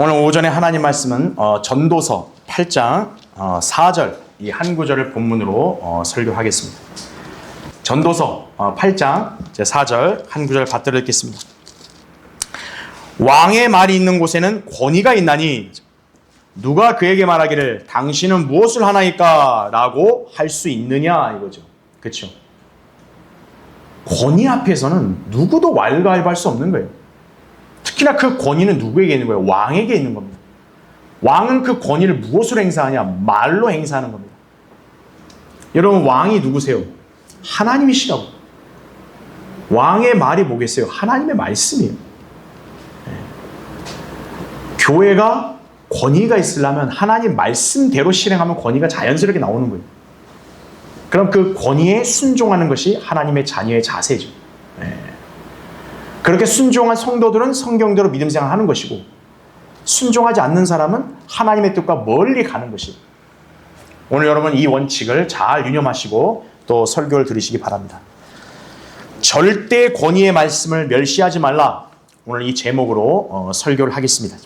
오늘 오전에 하나님 말씀은 전도서 8장 4절 이 한 구절을 본문으로 설교하겠습니다. 전도서 8장 4절 한 구절 받들어 읽겠습니다. 왕의 말이 있는 곳에는 권위가 있나니 누가 그에게 말하기를 당신은 무엇을 하나이까? 라고 할 수 있느냐 이거죠. 그렇죠? 권위 앞에서는 누구도 왈가왈부할 수 없는 거예요. 특히나 그 권위는 누구에게 있는 거예요? 왕에게 있는 겁니다. 왕은 그 권위를 무엇으로 행사하냐? 말로 행사하는 겁니다. 여러분, 왕이 누구세요? 하나님이시라고. 왕의 말이 뭐겠어요? 하나님의 말씀이에요. 교회가 권위가 있으려면 하나님 말씀대로 실행하면 권위가 자연스럽게 나오는 거예요. 그럼 그 권위에 순종하는 것이 하나님의 자녀의 자세죠. 그렇게 순종한 성도들은 성경대로 믿음 생활하는 것이고, 순종하지 않는 사람은 하나님의 뜻과 멀리 가는 것이에요. 오늘 여러분 이 원칙을 잘 유념하시고 또 설교를 들으시기 바랍니다. 절대 권위의 말씀을 멸시하지 말라. 오늘 이 제목으로 설교를 하겠습니다.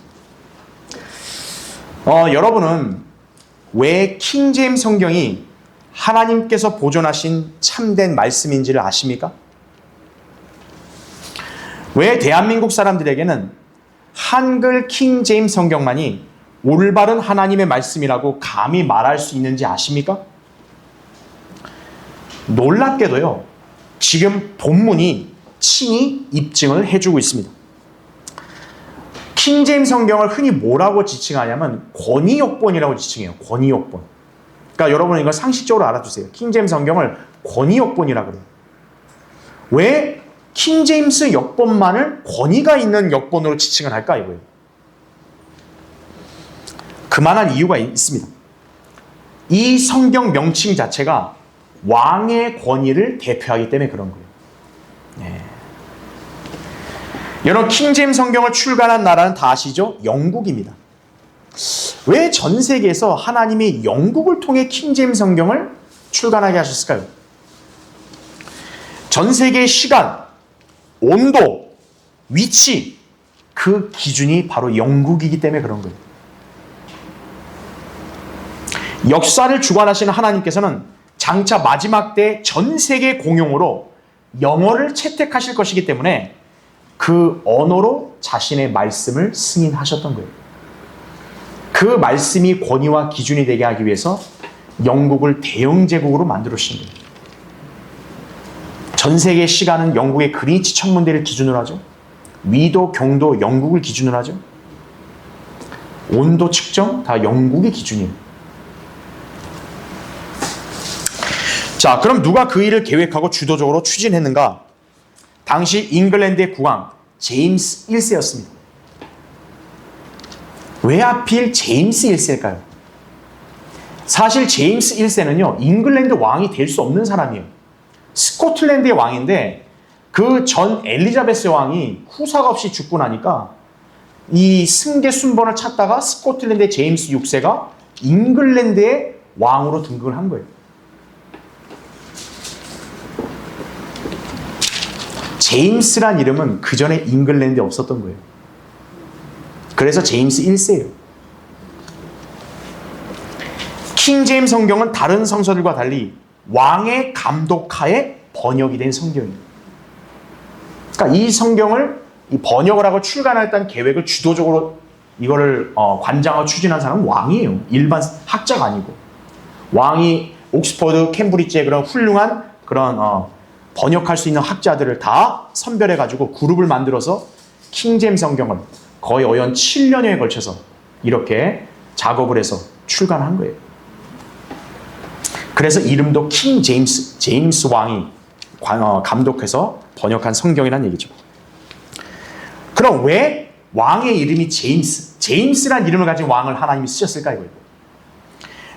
여러분은 왜 킹제임스 성경이 하나님께서 보존하신 참된 말씀인지를 아십니까? 왜 대한민국 사람들에게는 한글 킹제임스 성경만이 올바른 하나님의 말씀이라고 감히 말할 수 있는지 아십니까? 놀랍게도요, 지금 본문이 친히 입증을 해주고 있습니다. 킹제임스 성경을 흔히 뭐라고 지칭하냐면 권위역본이라고 지칭해요. 권위역본. 그러니까 여러분 이거 상식적으로 알아두세요. 킹제임스 성경을 권위역본이라고 그래요. 왜 킹제임스 역본만을 권위가 있는 역본으로 지칭을 할까 이거예요. 그만한 이유가 있습니다. 이 성경 명칭 자체가 왕의 권위를 대표하기 때문에 그런 거예요. 여러분, 킹제임스 성경을 출간한 나라는 다 아시죠? 영국입니다. 왜 전 세계에서 하나님이 영국을 통해 킹제임스 성경을 출간하게 하셨을까요? 전 세계의 시간, 온도, 위치, 그 기준이 바로 영국이기 때문에 그런 거예요. 역사를 주관하시는 하나님께서는 장차 마지막 때 전 세계 공용으로 영어를 채택하실 것이기 때문에 그 언어로 자신의 말씀을 승인하셨던 거예요. 그 말씀이 권위와 기준이 되게 하기 위해서 영국을 대영 제국으로 만들어주신 거예요. 전 세계의 시간은 영국의 그린치 천문대를 기준으로 하죠. 위도, 경도, 영국을 기준으로 하죠. 온도 측정 다 영국의 기준이에요. 자, 그럼 누가 그 일을 계획하고 주도적으로 추진했는가? 당시 잉글랜드의 국왕 제임스 1세였습니다. 왜 하필 제임스 1세일까요? 사실 제임스 1세는요, 잉글랜드 왕이 될 수 없는 사람이에요. 스코틀랜드의 왕인데 그 전 엘리자베스 왕이 후사가 없이 죽고 나니까 이 승계 순번을 찾다가 스코틀랜드의 제임스 6세가 잉글랜드의 왕으로 등극을 한 거예요. 제임스란 이름은 그 전에 잉글랜드에 없었던 거예요. 그래서 제임스 1세예요. 킹제임스 성경은 다른 성서들과 달리 왕의 감독하에 번역이 된 성경이에요. 그러니까 이 성경을 번역을 하고 출간했다는 계획을 주도적으로 이거를 관장하고 추진한 사람은 왕이에요. 일반 학자가 아니고. 왕이 옥스퍼드, 캠브리지의 그런 훌륭한 그런 번역할 수 있는 학자들을 다 선별해가지고 그룹을 만들어서 킹제임스 성경을 거의 어연 7년여에 걸쳐서 이렇게 작업을 해서 출간한 거예요. 그래서 이름도 킹 제임스 왕이 감독해서 번역한 성경이라는 얘기죠. 그럼 왜 왕의 이름이 제임스란 이름을 가진 왕을 하나님이 쓰셨을까 이거예요.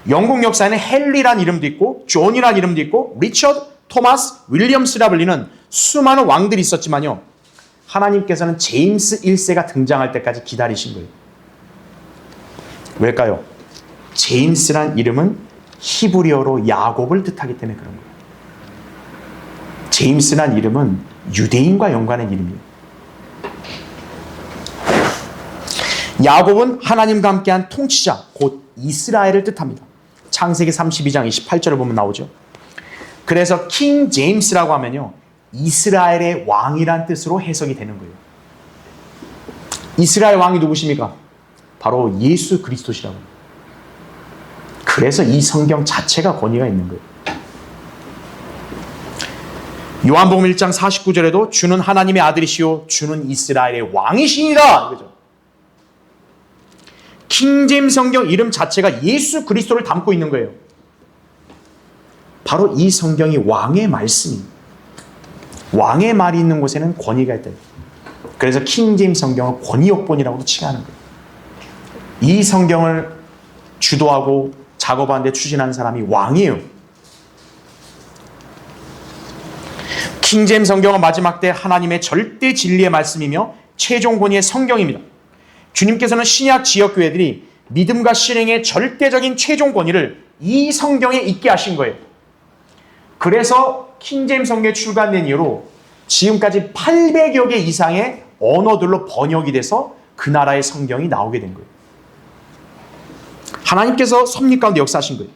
영국 역사에는 헨리란 이름도 있고 존이란 이름도 있고 리처드, 토마스, 윌리엄스라 불리는 수많은 왕들이 있었지만요, 하나님께서는 제임스 1세가 등장할 때까지 기다리신 거예요. 왜일까요? 제임스란 이름은 히브리어로 야곱을 뜻하기 때문에 그런 거예요. 제임스란 이름은 유대인과 연관된 이름이에요. 야곱은 하나님과 함께한 통치자, 곧 이스라엘을 뜻합니다. 창세기 32장 28절을 보면 나오죠. 그래서 킹 제임스라고 하면요, 이스라엘의 왕이란 뜻으로 해석이 되는 거예요. 이스라엘 왕이 누구십니까? 바로 예수 그리스도시라고. 그래서 이 성경 자체가 권위가 있는 거예요. 요한복음 1장 49절에도 주는 하나님의 아들이시요 주는 이스라엘의 왕이시니라. 그죠? 킹제임스 성경 이름 자체가 예수 그리스도를 담고 있는 거예요. 바로 이 성경이 왕의 말씀입니다. 왕의 말이 있는 곳에는 권위가 있다. 그래서 킹제임스 성경을 권위역본이라고도 칭하는 거예요. 이 성경을 주도하고 작업하는 데 추진하는 사람이 왕이에요. 킹제임스 성경은 마지막 때 하나님의 절대 진리의 말씀이며 최종 권위의 성경입니다. 주님께서는 신약 지역교회들이 믿음과 실행의 절대적인 최종 권위를 이 성경에 있게 하신 거예요. 그래서 킹제임스 성경이 출간된 이후로 지금까지 800여 개 이상의 언어들로 번역이 돼서 그 나라의 성경이 나오게 된 거예요. 하나님께서 섭리 가운데 역사하신 거예요.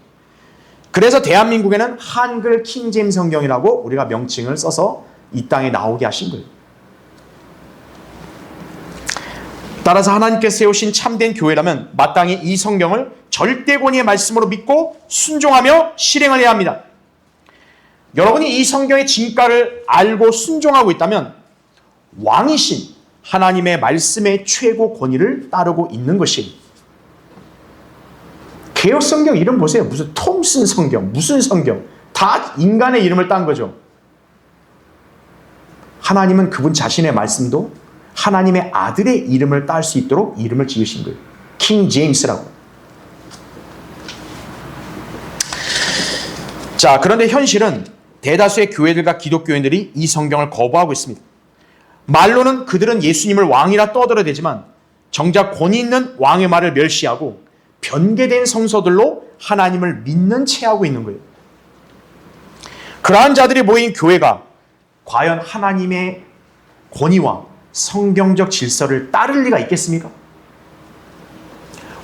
그래서 대한민국에는 한글 킹제임스 성경이라고 우리가 명칭을 써서 이 땅에 나오게 하신 거예요. 따라서 하나님께서 세우신 참된 교회라면 마땅히 이 성경을 절대 권위의 말씀으로 믿고 순종하며 실행을 해야 합니다. 여러분이 이 성경의 진가를 알고 순종하고 있다면 왕이신 하나님의 말씀의 최고 권위를 따르고 있는 것이에요. 개역 성경 이름 보세요. 무슨 톰슨 성경, 무슨 성경. 다 인간의 이름을 딴 거죠. 하나님은 그분 자신의 말씀도 하나님의 아들의 이름을 딸 수 있도록 이름을 지으신 거예요. 킹 제임스라고. 자, 그런데 현실은 대다수의 교회들과 기독교인들이 이 성경을 거부하고 있습니다. 말로는 그들은 예수님을 왕이라 떠들어대지만 정작 권위 있는 왕의 말을 멸시하고 변개된 성서들로 하나님을 믿는 채 하고 있는 거예요. 그러한 자들이 모인 교회가 과연 하나님의 권위와 성경적 질서를 따를 리가 있겠습니까?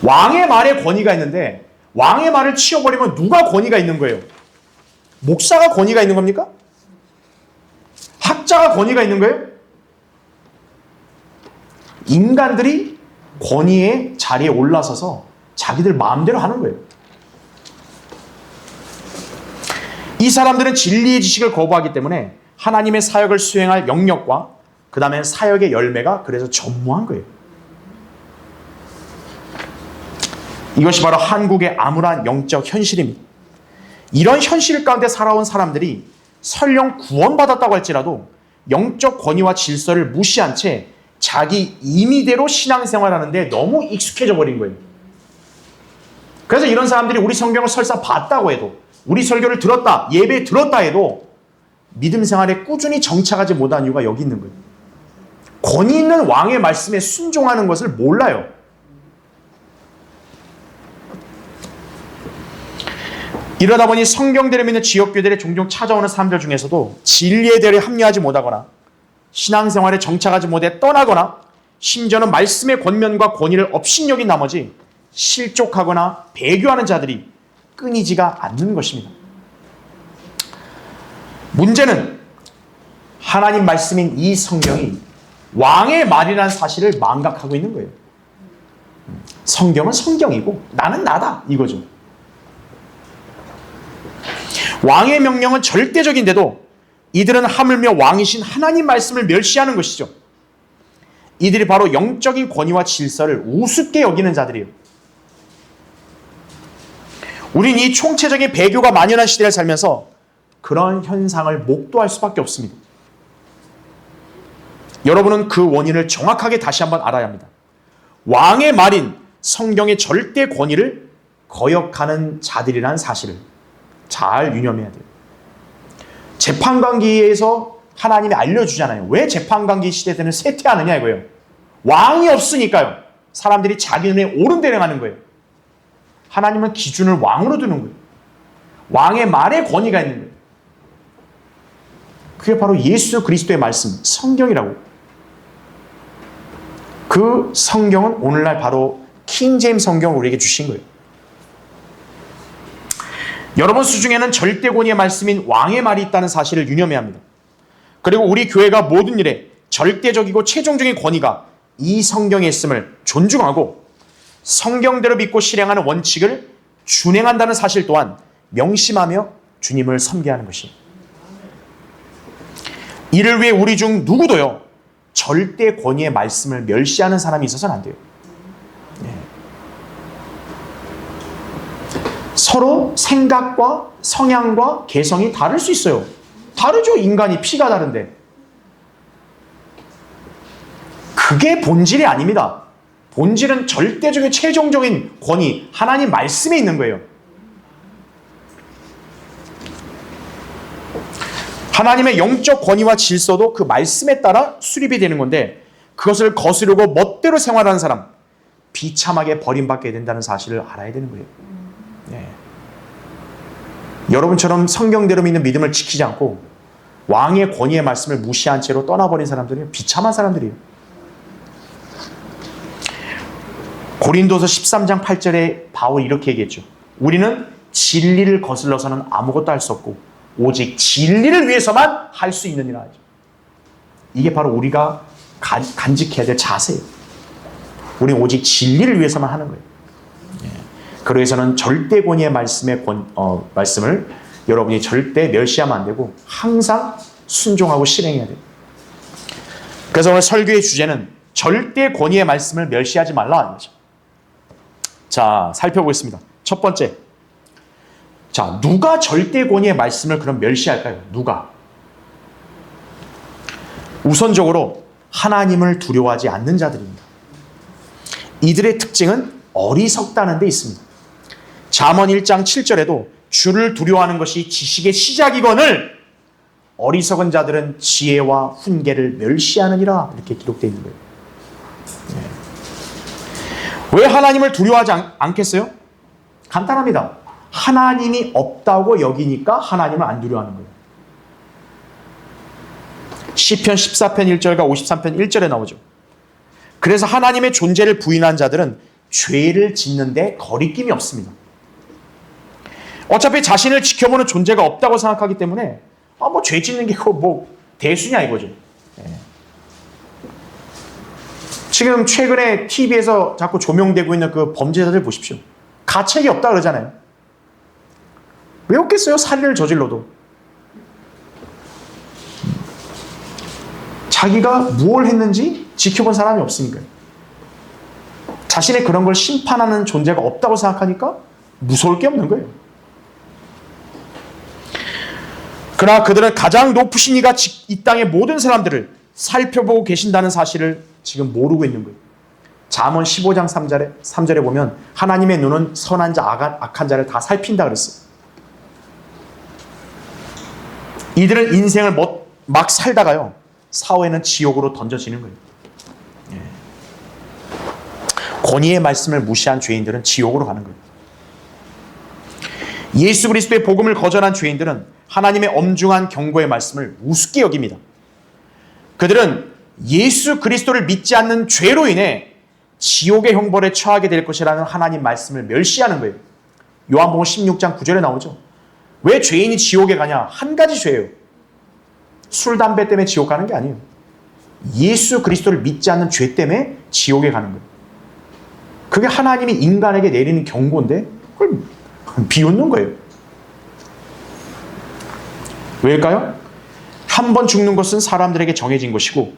왕의 말에 권위가 있는데 왕의 말을 치워버리면 누가 권위가 있는 거예요? 목사가 권위가 있는 겁니까? 학자가 권위가 있는 거예요? 인간들이 권위의 자리에 올라서서 자기들 마음대로 하는 거예요. 이 사람들은 진리의 지식을 거부하기 때문에 하나님의 사역을 수행할 영역과 그 다음에 사역의 열매가 그래서 전무한 거예요. 이것이 바로 한국의 암울한 영적 현실입니다. 이런 현실 가운데 살아온 사람들이 설령 구원받았다고 할지라도 영적 권위와 질서를 무시한 채 자기 임의대로 신앙생활하는데 너무 익숙해져 버린 거예요. 그래서 이런 사람들이 우리 성경을 설사 봤다고 해도, 우리 설교를 들었다, 예배 들었다 해도 믿음 생활에 꾸준히 정착하지 못한 이유가 여기 있는 거예요. 권위 있는 왕의 말씀에 순종하는 것을 몰라요. 이러다 보니 성경대로 믿는 지역교회들에 종종 찾아오는 사람들 중에서도 진리의 대열에 합류하지 못하거나 신앙생활에 정착하지 못해 떠나거나 심지어는 말씀의 권면과 권위를 업신여긴 나머지 실족하거나 배교하는 자들이 끊이지가 않는 것입니다. 문제는 하나님 말씀인 이 성경이 왕의 말이라는 사실을 망각하고 있는 거예요. 성경은 성경이고 나는 나다 이거죠. 왕의 명령은 절대적인데도 이들은 하물며 왕이신 하나님 말씀을 멸시하는 것이죠. 이들이 바로 영적인 권위와 질서를 우습게 여기는 자들이에요. 우린 이 총체적인 배교가 만연한 시대를 살면서 그런 현상을 목도할 수밖에 없습니다. 여러분은 그 원인을 정확하게 다시 한번 알아야 합니다. 왕의 말인 성경의 절대 권위를 거역하는 자들이라는 사실을 잘 유념해야 돼요. 재판관기에서 하나님이 알려주잖아요. 왜 재판관기 시대 때는 쇠퇴하느냐 이거예요. 왕이 없으니까요. 사람들이 자기 눈에 옳은 대로 하는 거예요. 하나님은 기준을 왕으로 두는 거예요. 왕의 말에 권위가 있는 거예요. 그게 바로 예수 그리스도의 말씀, 성경이라고. 그 성경은 오늘날 바로 킹제임스 성경을 우리에게 주신 거예요. 여러분 수중에는 절대 권위의 말씀인 왕의 말이 있다는 사실을 유념해야 합니다. 그리고 우리 교회가 모든 일에 절대적이고 최종적인 권위가 이 성경에 있음을 존중하고 성경대로 믿고 실행하는 원칙을 준행한다는 사실 또한 명심하며 주님을 섬겨야 하는 것입니다. 이를 위해 우리 중 누구도요 절대 권위의 말씀을 멸시하는 사람이 있어서는 안 돼요. 서로 생각과 성향과 개성이 다를 수 있어요. 다르죠. 인간이 피가 다른데. 그게 본질이 아닙니다. 본질은 절대적인 최종적인 권위, 하나님 말씀에 있는 거예요. 하나님의 영적 권위와 질서도 그 말씀에 따라 수립이 되는 건데 그것을 거스르고 멋대로 생활하는 사람, 비참하게 버림받게 된다는 사실을 알아야 되는 거예요. 네. 여러분처럼 성경대로 믿는 믿음을 지키지 않고 왕의 권위의 말씀을 무시한 채로 떠나버린 사람들이 비참한 사람들이에요. 고린도서 13장 8절에 바울이 이렇게 얘기했죠. 우리는 진리를 거슬러서는 아무것도 할 수 없고 오직 진리를 위해서만 할 수 있느니라 하죠. 이게 바로 우리가 간직해야 될 자세예요. 우리는 오직 진리를 위해서만 하는 거예요. 그래서는 절대 권위의 말씀을 여러분이 절대 멸시하면 안 되고 항상 순종하고 실행해야 돼요. 그래서 오늘 설교의 주제는 절대 권위의 말씀을 멸시하지 말라는 거죠. 자, 살펴보겠습니다. 첫 번째. 자, 누가 절대 권위의 말씀을 그럼 멸시할까요? 누가? 우선적으로 하나님을 두려워하지 않는 자들입니다. 이들의 특징은 어리석다는 데 있습니다. 잠언 1장 7절에도 주를 두려워하는 것이 지식의 시작이거늘 어리석은 자들은 지혜와 훈계를 멸시하느니라 이렇게 기록되어 있는 거예요. 왜 하나님을 두려워하지 않겠어요? 간단합니다. 하나님이 없다고 여기니까 하나님을 안 두려워하는 거예요. 시편 14편 1절과 53편 1절에 나오죠. 그래서 하나님의 존재를 부인한 자들은 죄를 짓는데 거리낌이 없습니다. 어차피 자신을 지켜보는 존재가 없다고 생각하기 때문에 죄 짓는 게 대수냐 이거죠. 지금 최근에 TV에서 자꾸 조명되고 있는 그 범죄자들 보십시오. 가책이 없다 그러잖아요. 왜 없겠어요? 살인을 저질러도. 자기가 무엇을 했는지 지켜본 사람이 없으니까요. 자신의 그런 걸 심판하는 존재가 없다고 생각하니까 무서울 게 없는 거예요. 그러나 그들은 가장 높으신 이가 이 땅의 모든 사람들을 살펴보고 계신다는 사실을 지금 모르고 있는 거예요. 잠언 15장 3절에 보면 하나님의 눈은 선한 자, 악한 자를 다 살핀다 그랬어요. 이들은 인생을 막 살다가요. 사후에는 지옥으로 던져지는 거예요. 권위의 말씀을 무시한 죄인들은 지옥으로 가는 거예요. 예수 그리스도의 복음을 거절한 죄인들은 하나님의 엄중한 경고의 말씀을 우습게 여깁니다. 그들은 예수 그리스도를 믿지 않는 죄로 인해 지옥의 형벌에 처하게 될 것이라는 하나님 말씀을 멸시하는 거예요. 요한복음 16장 9절에 나오죠. 왜 죄인이 지옥에 가냐? 한 가지 죄예요. 술, 담배 때문에 지옥 가는 게 아니에요. 예수 그리스도를 믿지 않는 죄 때문에 지옥에 가는 거예요. 그게 하나님이 인간에게 내리는 경고인데 그걸 비웃는 거예요. 왜일까요? 한 번 죽는 것은 사람들에게 정해진 것이고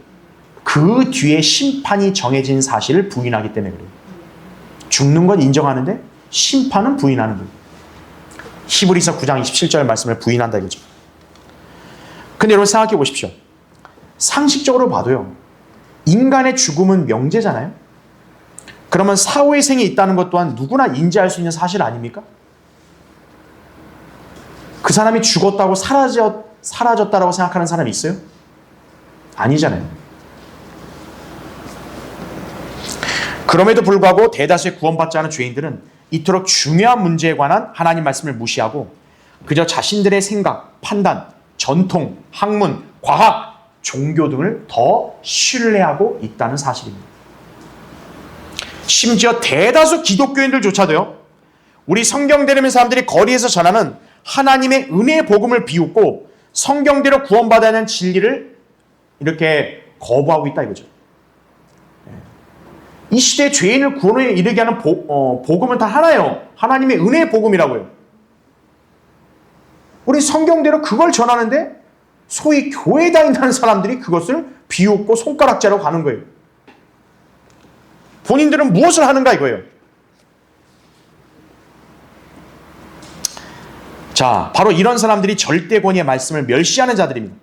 그 뒤에 심판이 정해진 사실을 부인하기 때문에 그래요. 죽는 건 인정하는데 심판은 부인하는 거예요. 히브리서 9장 27절 말씀을 부인한다 이거죠. 근데 여러분 생각해 보십시오. 상식적으로 봐도요. 인간의 죽음은 명제잖아요. 그러면 사후의 생이 있다는 것 또한 누구나 인지할 수 있는 사실 아닙니까? 그 사람이 죽었다고 사라졌다라고 생각하는 사람이 있어요? 아니잖아요. 그럼에도 불구하고 대다수의 구원받지 않은 죄인들은 이토록 중요한 문제에 관한 하나님 말씀을 무시하고 그저 자신들의 생각, 판단, 전통, 학문, 과학, 종교 등을 더 신뢰하고 있다는 사실입니다. 심지어 대다수 기독교인들조차도요, 우리 성경 대리는 사람들이 거리에서 전하는 하나님의 은혜의 복음을 비웃고 성경대로 구원받아야 하는 진리를 이렇게 거부하고 있다 이거죠. 이 시대의 죄인을 구원에 이르게 하는 복음은 다 하나예요. 하나님의 은혜의 복음이라고요. 우리 성경대로 그걸 전하는데 소위 교회 다닌다는 사람들이 그것을 비웃고 손가락질하고 가는 거예요. 본인들은 무엇을 하는가 이거예요. 자, 바로 이런 사람들이 절대 권위의 말씀을 멸시하는 자들입니다.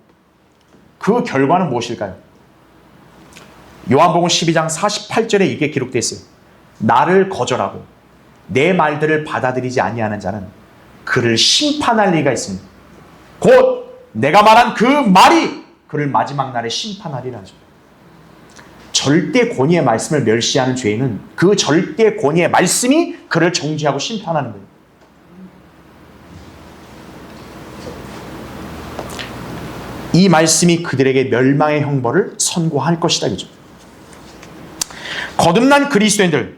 그 결과는 무엇일까요? 요한복음 12장 48절에 이게 기록되어 있어요. 나를 거절하고 내 말들을 받아들이지 아니하는 자는 그를 심판할 리가 있습니다. 곧 내가 말한 그 말이 그를 마지막 날에 심판하리라 하죠. 절대 권위의 말씀을 멸시하는 죄인은 그 절대 권위의 말씀이 그를 정죄하고 심판하는 거예요. 이 말씀이 그들에게 멸망의 형벌을 선고할 것이다 이거죠. 거듭난 그리스도인들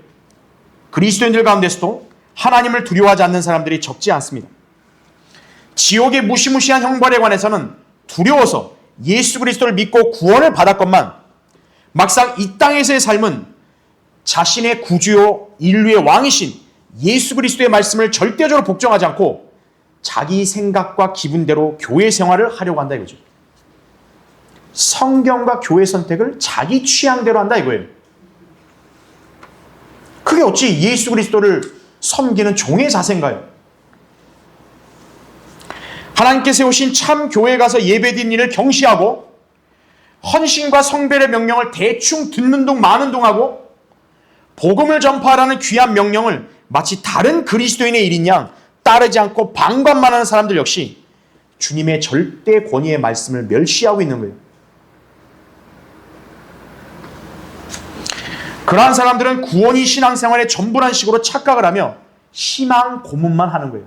가운데서도 하나님을 두려워하지 않는 사람들이 적지 않습니다. 지옥의 무시무시한 형벌에 관해서는 두려워서 예수 그리스도를 믿고 구원을 받았건만 막상 이 땅에서의 삶은 자신의 구주요 인류의 왕이신 예수 그리스도의 말씀을 절대적으로 복종하지 않고 자기 생각과 기분대로 교회 생활을 하려고 한다 이거죠. 성경과 교회 선택을 자기 취향대로 한다 이거예요. 그게 어찌 예수 그리스도를 섬기는 종의 자세인가요? 하나님께 세우신 참 교회에 가서 예배드리는 일을 경시하고 헌신과 성별의 명령을 대충 듣는 둥 마는 둥 하고 복음을 전파하라는 귀한 명령을 마치 다른 그리스도인의 일인 양 따르지 않고 방관만 하는 사람들 역시 주님의 절대 권위의 말씀을 멸시하고 있는 거예요. 그러한 사람들은 구원이 신앙생활의 전부란 식으로 착각을 하며 희망 고문만 하는 거예요.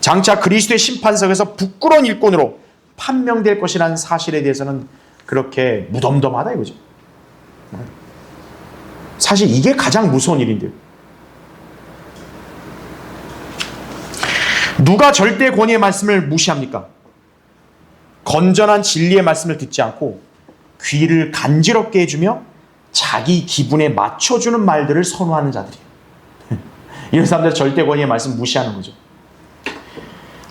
장차 그리스도의 심판석에서 부끄러운 일꾼으로 판명될 것이라는 사실에 대해서는 그렇게 무덤덤하다 이거죠. 사실 이게 가장 무서운 일인데요. 누가 절대 권위의 말씀을 무시합니까? 건전한 진리의 말씀을 듣지 않고 귀를 간지럽게 해주며 자기 기분에 맞춰주는 말들을 선호하는 자들이에요. 이런 사람들 절대 권위의 말씀 무시하는 거죠.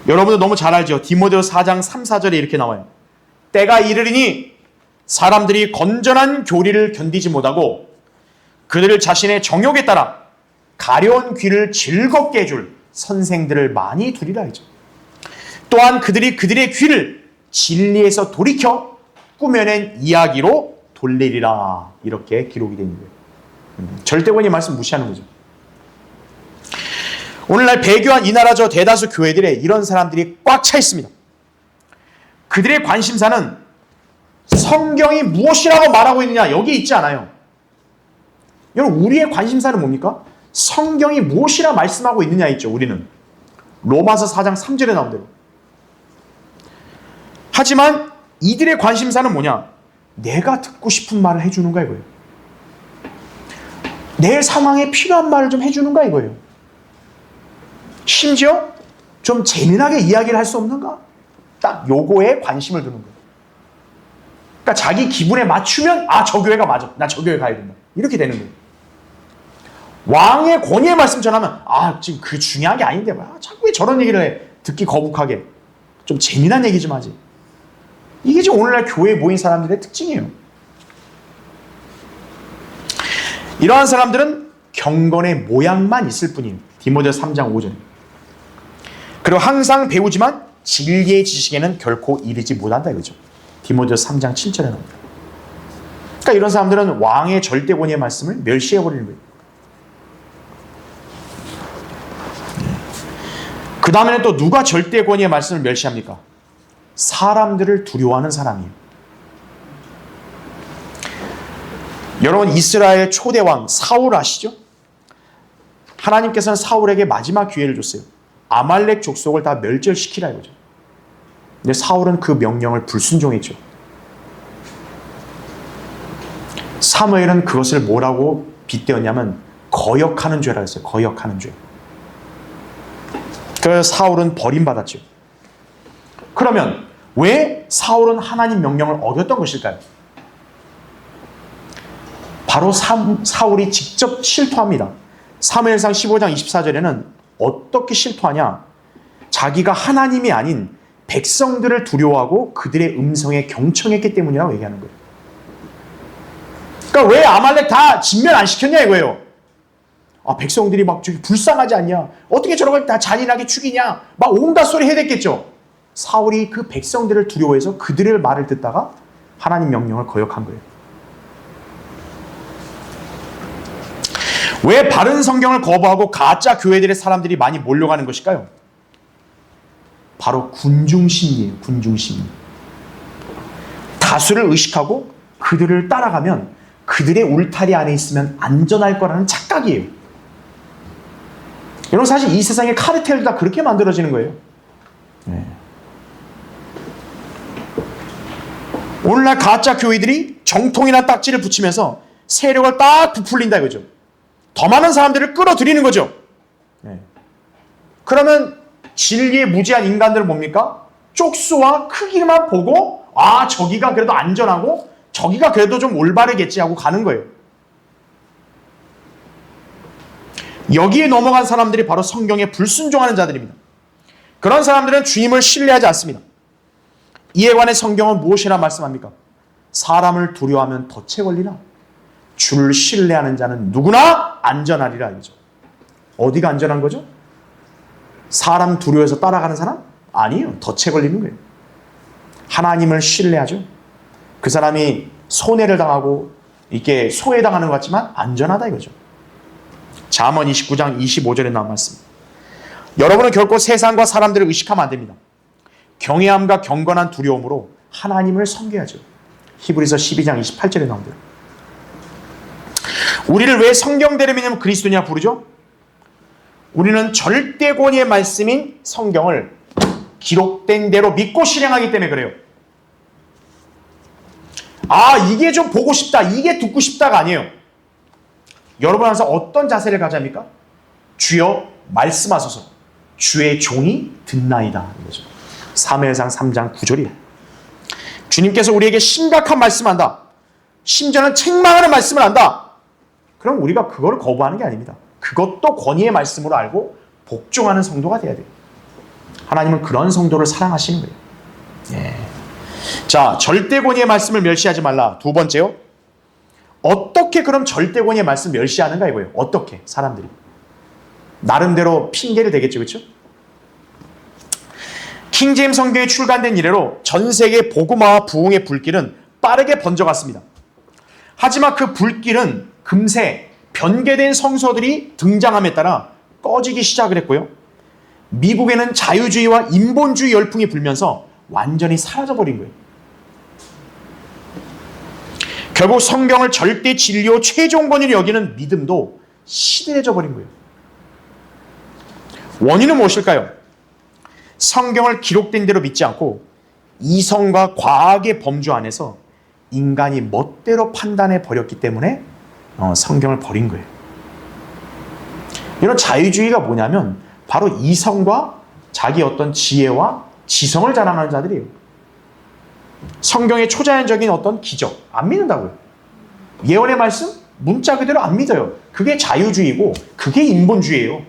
여러분도 너무 잘 알죠. 디모데후서 4장 3, 4절에 이렇게 나와요. 때가 이르리니 사람들이 건전한 교리를 견디지 못하고 그들을 자신의 정욕에 따라 가려운 귀를 즐겁게 해줄 선생들을 많이 두리라 하죠. 또한 그들의 귀를 진리에서 돌이켜 꾸며낸 이야기로 돌리리라 이렇게 기록이 되는 거예요. 절대 권위의 말씀 무시하는 거죠. 오늘날 배교한 이 나라 저 대다수 교회들에 이런 사람들이 꽉 차 있습니다. 그들의 관심사는 성경이 무엇이라고 말하고 있느냐 여기에 있지 않아요. 여러분 우리의 관심사는 뭡니까? 성경이 무엇이라 말씀하고 있느냐 있죠. 우리는 로마서 4장 3절에 나온 대로. 하지만 이들의 관심사는 뭐냐? 내가 듣고 싶은 말을 해주는가 이거예요. 내 상황에 필요한 말을 좀 해주는가 이거예요. 심지어 좀 재미나게 이야기를 할 수 없는가? 딱 요거에 관심을 두는 거예요. 그러니까 자기 기분에 맞추면 저 교회가 맞아. 나 저 교회 가야 된다. 이렇게 되는 거예요. 왕의 권위의 말씀 전하면 지금 그 중요한 게 아닌데 자꾸 왜 저런 얘기를 해. 듣기 거북하게. 좀 재미난 얘기 좀 하지. 이게 지금 오늘날 교회에 모인 사람들의 특징이에요. 이러한 사람들은 경건의 모양만 있을 뿐이에요. 디모데후서 3장 5절. 그리고 항상 배우지만 진리의 지식에는 결코 이르지 못한다 이거죠. 디모데후서 3장 7절에 나옵니다. 그러니까 이런 사람들은 왕의 절대 권위의 말씀을 멸시해버리는 거예요. 그 다음에는 또 누가 절대 권위의 말씀을 멸시합니까? 사람들을 두려워하는 사람이에요. 여러분 이스라엘 초대 왕 사울 아시죠? 하나님께서는 사울에게 마지막 기회를 줬어요. 아말렉 족속을 다 멸절시키라 이거죠. 근데 사울은 그 명령을 불순종했죠. 사무엘은 그것을 뭐라고 빗대었냐면 거역하는 죄라 했어요. 거역하는 죄. 그래서 사울은 버림받았죠. 그러면 왜 사울은 하나님 명령을 어겼던 것일까요? 바로 사울이 직접 실토합니다. 사무엘상 15장 24절에는 어떻게 실토하냐? 자기가 하나님이 아닌 백성들을 두려워하고 그들의 음성에 경청했기 때문이라고 얘기하는 거예요. 그러니까 왜 아말렉 다 진멸 안 시켰냐 이거예요. 백성들이 막 저기 불쌍하지 않냐? 어떻게 저런 걸 다 잔인하게 죽이냐? 막 온갖 소리 해댔겠죠. 사울이 그 백성들을 두려워해서 그들의 말을 듣다가 하나님 명령을 거역한 거예요. 왜 바른 성경을 거부하고 가짜 교회들의 사람들이 많이 몰려가는 것일까요? 바로 군중심리예요. 군중심리. 다수를 의식하고 그들을 따라가면 그들의 울타리 안에 있으면 안전할 거라는 착각이에요. 여러분 사실 이 세상의 카르텔도 다 그렇게 만들어지는 거예요. 네. 오늘날 가짜 교회들이 정통이나 딱지를 붙이면서 세력을 딱 부풀린다 이거죠. 더 많은 사람들을 끌어들이는 거죠. 네. 그러면 진리에 무지한 인간들은 뭡니까? 쪽수와 크기만 보고 저기가 그래도 안전하고 저기가 그래도 좀 올바르겠지 하고 가는 거예요. 여기에 넘어간 사람들이 바로 성경에 불순종하는 자들입니다. 그런 사람들은 주님을 신뢰하지 않습니다. 이에 관해 성경은 무엇이라 말씀합니까? 사람을 두려워하면 덫에 걸리나 주를 신뢰하는 자는 누구나 안전하리라 이거죠. 어디가 안전한 거죠? 사람 두려워해서 따라가는 사람? 아니에요. 덫에 걸리는 거예요. 하나님을 신뢰하죠. 그 사람이 손해를 당하고 이렇게 소외당하는 것 같지만 안전하다 이거죠. 잠언 29장 25절에 나온 말씀. 여러분은 결코 세상과 사람들을 의식하면 안 됩니다. 경외함과 경건한 두려움으로 하나님을 섬겨야죠. 히브리서 12장 28절에 나온 대로. 우리를 왜 성경대로 믿는 그리스도냐 부르죠? 우리는 절대 권위의 말씀인 성경을 기록된 대로 믿고 실행하기 때문에 그래요. 이게 좀 보고 싶다, 이게 듣고 싶다가 아니에요. 여러분 항상 어떤 자세를 가져야 합니까? 주여 말씀하소서 주의 종이 듣나이다 이거죠. 사무엘상 3장 9절이에요. 주님께서 우리에게 심각한 말씀을 한다. 심지어는 책망하는 말씀을 한다. 그럼 우리가 그걸 거부하는 게 아닙니다. 그것도 권위의 말씀으로 알고 복종하는 성도가 돼야 돼요. 하나님은 그런 성도를 사랑하시는 거예요. 예. 자, 절대 권위의 말씀을 멸시하지 말라. 두 번째요. 어떻게 그럼 절대 권위의 말씀을 멸시하는가 이거예요. 어떻게 사람들이. 나름대로 핑계를 대겠죠. 그렇죠? 킹제임스 성경에 출간된 이래로 전 세계 복음화와 부흥의 불길은 빠르게 번져갔습니다. 하지만 그 불길은 금세 변개된 성서들이 등장함에 따라 꺼지기 시작을 했고요. 미국에는 자유주의와 인본주의 열풍이 불면서 완전히 사라져버린 거예요. 결국 성경을 절대 진리요 최종 권위로 여기는 믿음도 시들해져 버린 거예요. 원인은 무엇일까요? 성경을 기록된 대로 믿지 않고 이성과 과학의 범주 안에서 인간이 멋대로 판단해 버렸기 때문에 성경을 버린 거예요. 이런 자유주의가 뭐냐면 바로 이성과 자기 어떤 지혜와 지성을 자랑하는 자들이에요. 성경의 초자연적인 어떤 기적 안 믿는다고요. 예언의 말씀 문자 그대로 안 믿어요. 그게 자유주의고 그게 인본주의예요.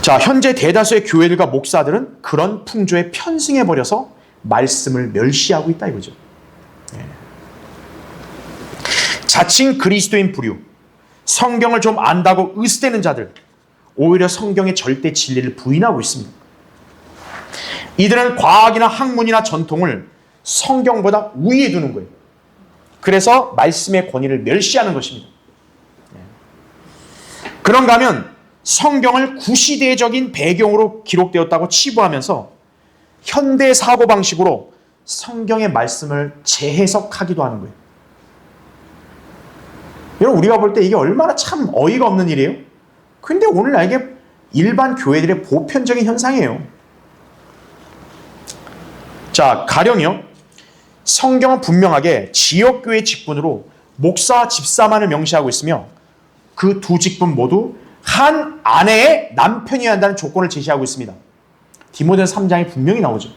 자, 현재 대다수의 교회들과 목사들은 그런 풍조에 편승해버려서 말씀을 멸시하고 있다 이거죠. 자칭 그리스도인 부류, 성경을 좀 안다고 으스대는 자들, 오히려 성경의 절대 진리를 부인하고 있습니다. 이들은 과학이나 학문이나 전통을 성경보다 우위에 두는 거예요. 그래서 말씀의 권위를 멸시하는 것입니다. 그런가 하면 성경을 구시대적인 배경으로 기록되었다고 치부하면서 현대 사고방식으로 성경의 말씀을 재해석하기도 하는 거예요. 여러분 우리가 볼 때 이게 얼마나 참 어이가 없는 일이에요. 근데 오늘날 이게 일반 교회들의 보편적인 현상이에요. 자, 가령이요. 성경은 분명하게 지역교회 직분으로 목사, 집사만을 명시하고 있으며 그 두 직분 모두 한 아내의 남편이어야 한다는 조건을 제시하고 있습니다. 디모데서 3장에 분명히 나오죠.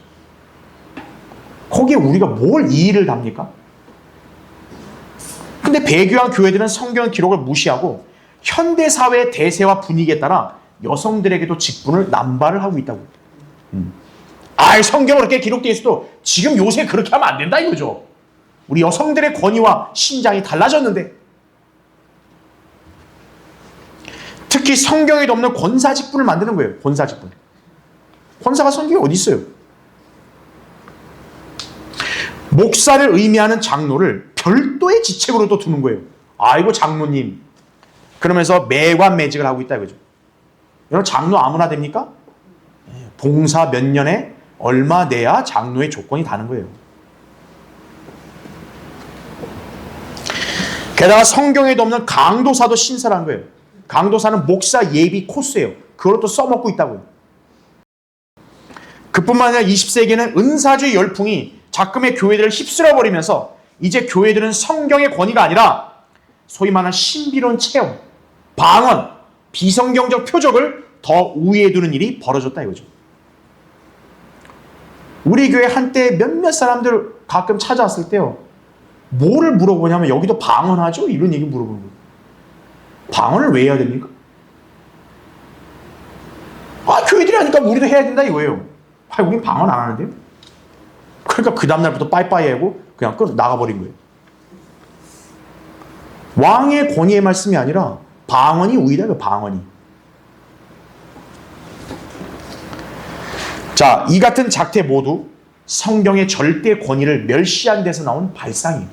거기에 우리가 뭘 이의를 답니까? 근데 배교한 교회들은 성경 기록을 무시하고 현대사회의 대세와 분위기에 따라 여성들에게도 직분을 남발을 하고 있다고. 성경은 그렇게 기록되어 있어도 지금 요새 그렇게 하면 안 된다 이거죠. 우리 여성들의 권위와 신장이 달라졌는데, 특히 성경에도 없는 권사 직분을 만드는 거예요. 권사 직분. 권사가 성경에 어디 있어요? 목사를 의미하는 장로를 별도의 지책으로 또 두는 거예요. 아이고 장로님. 그러면서 매관매직을 하고 있다 이거죠. 여러분 장로 아무나 됩니까? 봉사 몇 년에 얼마 내야 장로의 조건이 다는 거예요. 게다가 성경에도 없는 강도사도 신설한 거예요. 강도사는 목사 예비 코스예요. 그걸 또 써먹고 있다고요. 그뿐만 아니라 20세기에는 은사주의 열풍이 작금의 교회들을 휩쓸어버리면서 이제 교회들은 성경의 권위가 아니라 소위 말하는 신비로운 체험, 방언, 비성경적 표적을 더 우위에 두는 일이 벌어졌다 이거죠. 우리 교회 한때 몇몇 사람들 가끔 찾아왔을 때요. 뭐를 물어보냐면 여기도 방언하죠? 이런 얘기 물어보는 거예요. 방언을 왜 해야 됩니까? 교회들이 하니까 우리도 해야 된다 이거예요. 우린 방언 안 하는데요? 그러니까 그 다음날부터 빠이빠이 하고 그냥 나가버린 거예요. 왕의 권위의 말씀이 아니라 방언이 우위다, 그 방언이. 자, 이 같은 작태 모두 성경의 절대 권위를 멸시한 데서 나온 발상이에요.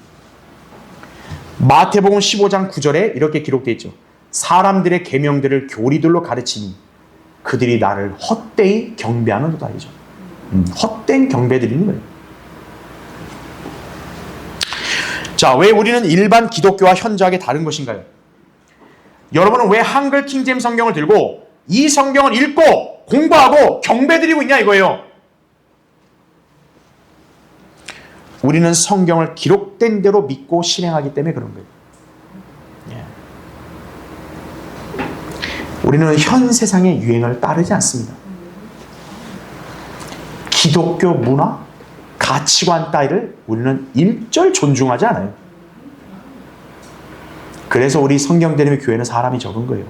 마태복음 15장 9절에 이렇게 기록되어 있죠. 사람들의 계명들을 교리들로 가르치니 그들이 나를 헛되이 경배하는도다 이죠. 헛된 경배 드리는 거예요. 자, 왜 우리는 일반 기독교와 현저하게 다른 것인가요? 여러분은 왜 한글 킹제임스 성경을 들고 이 성경을 읽고 공부하고 경배드리고 있냐 이거예요. 우리는 성경을 기록된 대로 믿고 실행하기 때문에 그런 거예요. 우리는 현 세상의 유행을 따르지 않습니다. 기독교 문화, 가치관 따위를 우리는 일절 존중하지 않아요. 그래서 우리 성경대림의 교회는 사람이 적은 거예요.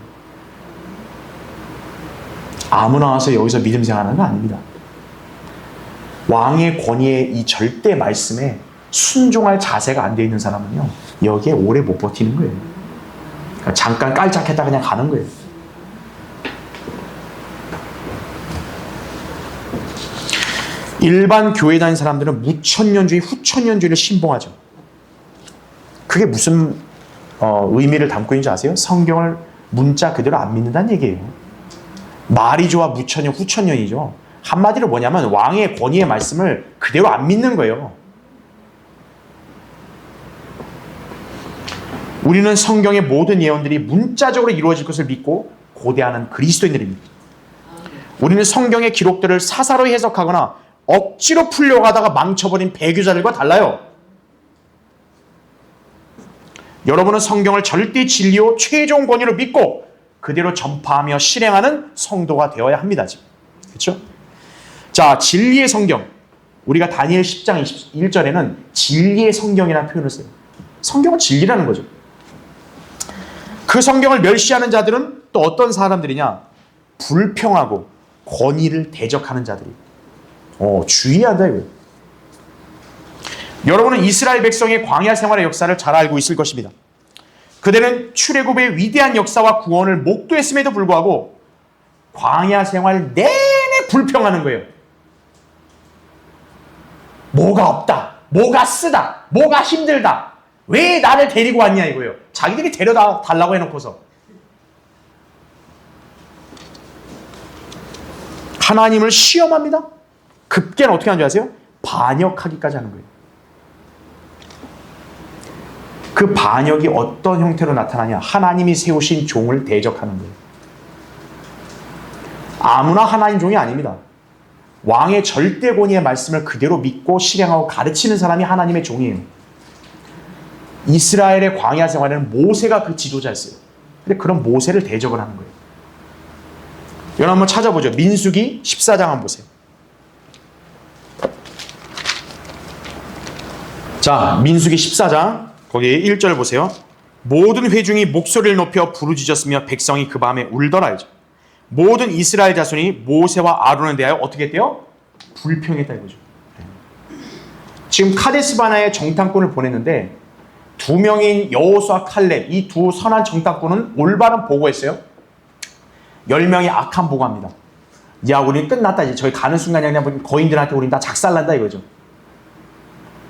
아무나 와서 여기서 믿음 생활하는 거 아닙니다. 왕의 권위의 이 절대 말씀에 순종할 자세가 안 돼 있는 사람은요, 여기에 오래 못 버티는 거예요. 그러니까 잠깐 깔짝했다 그냥 가는 거예요. 일반 교회 다니는 사람들은 무천년주의, 후천년주의를 신봉하죠. 그게 무슨 의미를 담고 있는지 아세요? 성경을 문자 그대로 안 믿는다는 얘기예요. 말이 좋아 무천년, 후천년이죠. 한마디로 뭐냐면 왕의 권위의 말씀을 그대로 안 믿는 거예요. 우리는 성경의 모든 예언들이 문자적으로 이루어질 것을 믿고 고대하는 그리스도인들입니다. 우리는 성경의 기록들을 사사로이 해석하거나 억지로 풀려고 하다가 망쳐버린 배교자들과 달라요. 여러분은 성경을 절대 진리요 최종 권위로 믿고 그대로 전파하며 실행하는 성도가 되어야 합니다. 지금. 그렇죠? 자, 진리의 성경. 우리가 다니엘 10장 21절에는 진리의 성경이라는 표현을 써요. 성경은 진리라는 거죠. 그 성경을 멸시하는 자들은 또 어떤 사람들이냐? 불평하고 권위를 대적하는 자들이. 주의해야 한다 이거예요. 여러분은 이스라엘 백성의 광야 생활의 역사를 잘 알고 있을 것입니다. 그들은 출애굽의 위대한 역사와 구원을 목도했음에도 불구하고 광야 생활 내내 불평하는 거예요. 뭐가 없다, 뭐가 쓰다, 뭐가 힘들다, 왜 나를 데리고 왔냐 이거예요. 자기들이 데려다 달라고 해놓고서. 하나님을 시험합니다. 급기야는 어떻게 하는 줄 아세요? 반역하기까지 하는 거예요. 그 반역이 어떤 형태로 나타나냐? 하나님이 세우신 종을 대적하는 거예요. 아무나 하나님 종이 아닙니다. 왕의 절대 권위의 말씀을 그대로 믿고 실행하고 가르치는 사람이 하나님의 종이에요. 이스라엘의 광야 생활에는 모세가 그 지도자였어요. 근데 그런 모세를 대적을 하는 거예요. 여러분 한번 찾아보죠. 민수기 14장 한번 보세요. 자, 민수기 14장 거기 1절 보세요. 모든 회중이 목소리를 높여 부르짖었으며 백성이 그 밤에 울더라. 모든 이스라엘 자손이 모세와 아론에 대하여 어떻게 했대요? 불평했다 이거죠. 지금 카데스바나에 정탐꾼을 보냈는데 두 명인 여호수아 칼렙 이 두 선한 정탐꾼은 올바른 보고했어요. 10명이 악한 보고합니다. 야, 우리는 끝났다. 이제 저희 가는 순간에 그냥 거인들한테 우린 다 작살난다 이거죠.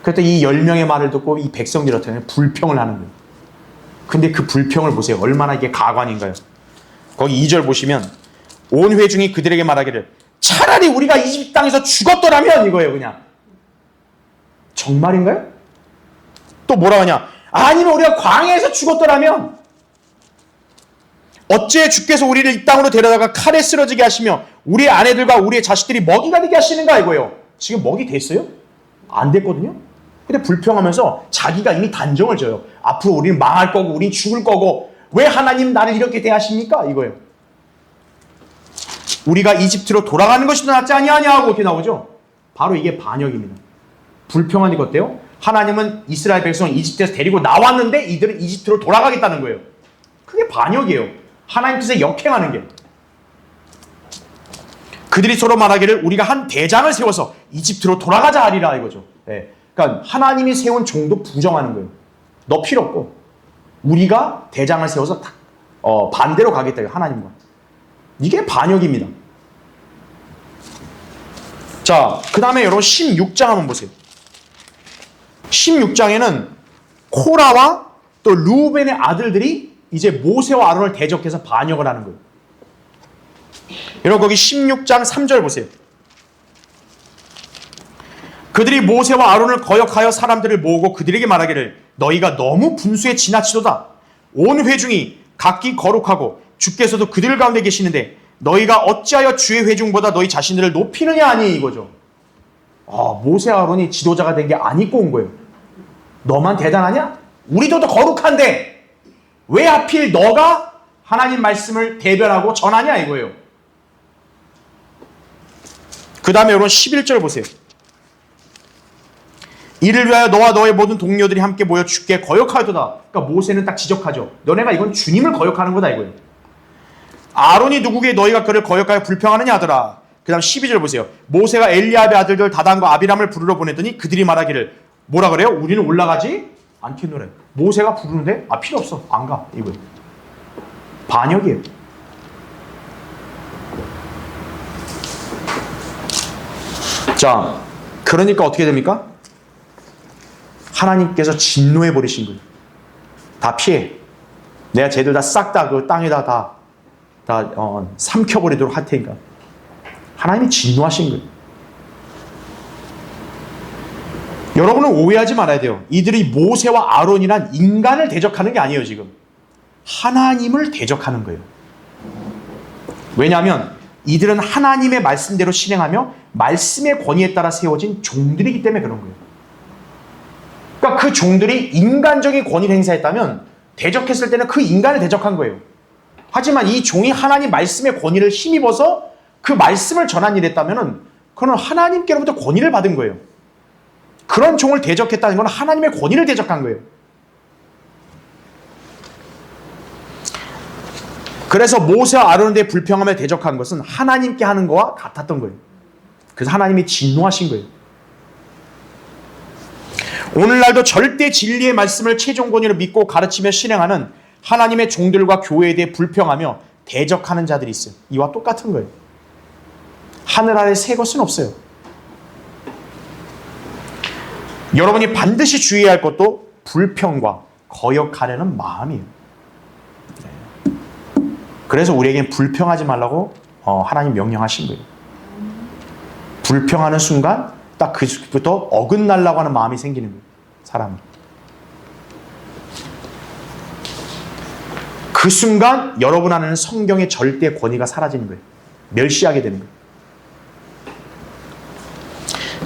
그랬더니 이 10명의 말을 듣고 이 백성들이 어떻게 불평을 하는 거예요. 근데 그 불평을 보세요. 얼마나 이게 가관인가요? 거기 2절 보시면 온 회중이 그들에게 말하기를 차라리 우리가 이집트 땅에서 죽었더라면 이거예요. 그냥 정말인가요? 또 뭐라 하냐? 아니면 우리가 광야에서 죽었더라면 어째 주께서 우리를 이 땅으로 데려다가 칼에 쓰러지게 하시며 우리 아내들과 우리의 자식들이 먹이가 되게 하시는가 이거예요. 지금 먹이 됐어요? 안 됐거든요. 근데 불평하면서 자기가 이미 단정을 져요. 앞으로 우리는 망할 거고 우린 죽을 거고 왜 하나님 나를 이렇게 대하십니까? 이거예요. 우리가 이집트로 돌아가는 것이 더 낫지 아니하냐고 이렇게 나오죠. 바로 이게 반역입니다. 불평하는 거 어때요? 하나님은 이스라엘 백성을 이집트에서 데리고 나왔는데 이들은 이집트로 돌아가겠다는 거예요. 그게 반역이에요. 하나님 뜻에 역행하는 게. 그들이 서로 말하기를 우리가 한 대장을 세워서 이집트로 돌아가자 하리라 이거죠. 네. 그러니까 하나님이 세운 종도 부정하는 거예요. 너 필요 없고 우리가 대장을 세워서 반대로 가겠다 하나님과. 이게 반역입니다. 자, 그 다음에 여러분 16장 한번 보세요. 16장에는 코라와 또 루벤의 아들들이 이제 모세와 아론을 대적해서 반역을 하는 거예요. 여러분 거기 16장 3절 보세요. 그들이 모세와 아론을 거역하여 사람들을 모으고 그들에게 말하기를 너희가 너무 분수에 지나치도다. 온 회중이 각기 거룩하고 주께서도 그들 가운데 계시는데 너희가 어찌하여 주의 회중보다 너희 자신들을 높이느냐 하니 이거죠. 모세 아론이 지도자가 된 게 안 입고 온 거예요. 너만 대단하냐? 우리도 더 거룩한데 왜 하필 너가 하나님 말씀을 대변하고 전하냐 이거예요. 그 다음에 여러분 11절 보세요. 이를 위하여 너와 너의 모든 동료들이 함께 모여 주께 거역하도다. 그러니까 모세는 딱 지적하죠. 너네가 이건 주님을 거역하는 거다 이거예요. 아론이 누구기에 너희가 그를 거역하여 불평하느냐 하더라. 그 다음 12절 보세요. 모세가 엘리압의 아들들 다단과 아비람을 부르러 보냈더니 그들이 말하기를 뭐라 그래요? 우리는 올라가지 않겠노래. 모세가 부르는데 필요 없어. 안 가. 이거예요. 반역이에요. 자, 그러니까 어떻게 됩니까? 하나님께서 진노해 버리신 거예요. 다 피해. 내가 쟤들 다 싹 다 그 땅에다 다 삼켜버리도록 할 테니까. 하나님이 진노하신 거예요. 여러분은 오해하지 말아야 돼요. 이들이 모세와 아론이란 인간을 대적하는 게 아니에요. 지금 하나님을 대적하는 거예요. 왜냐하면 이들은 하나님의 말씀대로 실행하며 말씀의 권위에 따라 세워진 종들이기 때문에 그런 거예요. 그러니까 그 종들이 인간적인 권위를 행사했다면 대적했을 때는 그 인간을 대적한 거예요. 하지만 이 종이 하나님 말씀의 권위를 힘입어서 그 말씀을 전한 일을 했다면 그는 하나님께로부터 권위를 받은 거예요. 그런 종을 대적했다는 건 하나님의 권위를 대적한 거예요. 그래서 모세와 아론에 대해 불평하며 대적한 것은 하나님께 하는 거와 같았던 거예요. 그래서 하나님이 진노하신 거예요. 오늘날도 절대 진리의 말씀을 최종 권위로 믿고 가르치며 실행하는 하나님의 종들과 교회에 대해 불평하며 대적하는 자들이 있어요. 이와 똑같은 거예요. 하늘 아래 새 것은 없어요. 여러분이 반드시 주의해야 할 것도 불평과 거역하려는 마음이에요. 그래서 우리에겐 불평하지 말라고 하나님 명령하신 거예요. 불평하는 순간 딱 그부터 어긋나려고 하는 마음이 생기는 거예요. 사람은. 그 순간 여러분 안에는 성경의 절대 권위가 사라지는 거예요. 멸시하게 되는 거예요.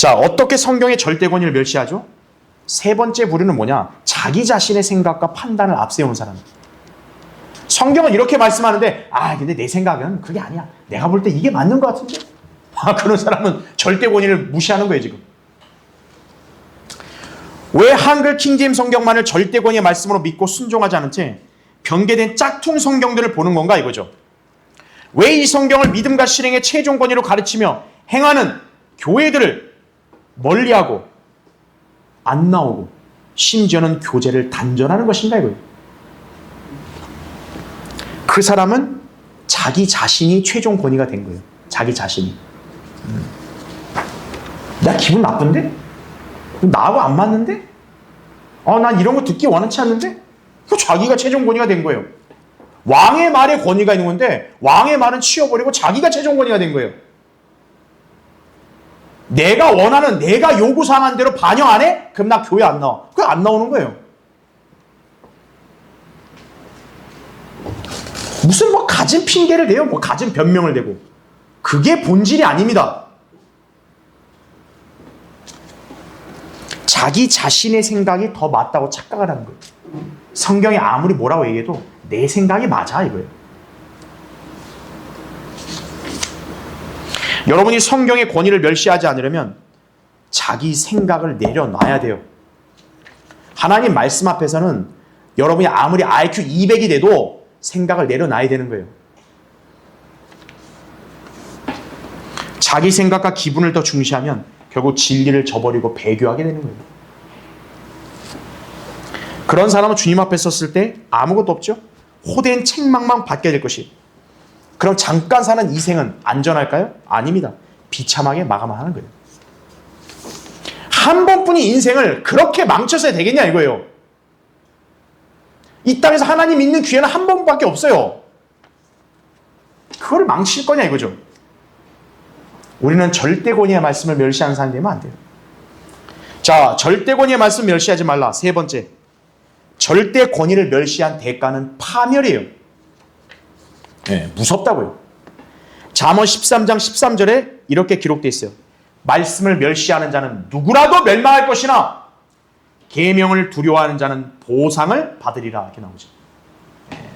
자, 어떻게 성경의 절대 권위를 멸시하죠? 세 번째 부류는 뭐냐? 자기 자신의 생각과 판단을 앞세우는 사람. 성경은 이렇게 말씀하는데, 근데 내 생각은 그게 아니야. 내가 볼 때 이게 맞는 것 같은데? 그런 사람은 절대 권위를 무시하는 거예요, 지금. 왜 한글 킹제임 성경만을 절대 권위의 말씀으로 믿고 순종하지 않은 채 변개된 짝퉁 성경들을 보는 건가 이거죠. 왜 이 성경을 믿음과 실행의 최종 권위로 가르치며 행하는 교회들을 멀리하고 안 나오고 심지어는 교제를 단절하는 것인가 이거예요. 그 사람은 자기 자신이 최종 권위가 된 거예요. 자기 자신이. 나 기분 나쁜데? 나하고 안 맞는데? 난 이런 거 듣기 원하지 않는데? 그 자기가 최종 권위가 된 거예요. 왕의 말에 권위가 있는 건데 왕의 말은 치워버리고 자기가 최종 권위가 된 거예요. 내가 원하는, 내가 요구사항한 대로 반영 안 해? 그럼 나 교회 안 나와. 그게 안 나오는 거예요. 무슨 뭐 가진 핑계를 대요? 뭐 가진 변명을 대고. 그게 본질이 아닙니다. 자기 자신의 생각이 더 맞다고 착각을 하는 거예요. 성경이 아무리 뭐라고 얘기해도 내 생각이 맞아 이거예요. 여러분이 성경의 권위를 멸시하지 않으려면 자기 생각을 내려놔야 돼요. 하나님 말씀 앞에서는 여러분이 아무리 IQ 200이 돼도 생각을 내려놔야 되는 거예요. 자기 생각과 기분을 더 중시하면 결국 진리를 저버리고 배교하게 되는 거예요. 그런 사람은 주님 앞에 섰을 때 아무것도 없죠. 호된 책망만 받게 될 것이. 그럼 잠깐 사는 이 생은 안전할까요? 아닙니다. 비참하게 마감하는 거예요. 한 번뿐인 인생을 그렇게 망쳐서야 되겠냐 이거예요. 이 땅에서 하나님 믿는 기회는 한 번밖에 없어요. 그걸 망칠 거냐 이거죠. 우리는 절대 권위의 말씀을 멸시하는 사람이 되면 안 돼요. 자, 절대 권위의 말씀 멸시하지 말라. 세 번째, 절대 권위를 멸시한 대가는 파멸이에요. 네, 무섭다고요. 잠언 13장 13절에 이렇게 기록되어 있어요. 말씀을 멸시하는 자는 누구라도 멸망할 것이나 계명을 두려워하는 자는 보상을 받으리라. 이렇게 나오죠. 네.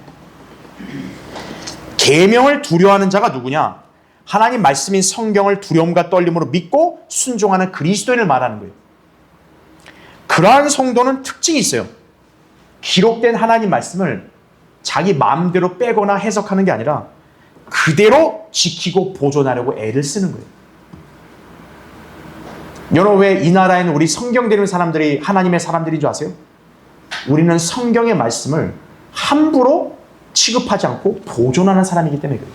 계명을 두려워하는 자가 누구냐? 하나님 말씀인 성경을 두려움과 떨림으로 믿고 순종하는 그리스도인을 말하는 거예요. 그러한 성도는 특징이 있어요. 기록된 하나님 말씀을 자기 마음대로 빼거나 해석하는 게 아니라 그대로 지키고 보존하려고 애를 쓰는 거예요. 여러분, 왜 이 나라에는 우리 성경 되는 사람들이 하나님의 사람들인 줄 아세요? 우리는 성경의 말씀을 함부로 취급하지 않고 보존하는 사람이기 때문에 그래요.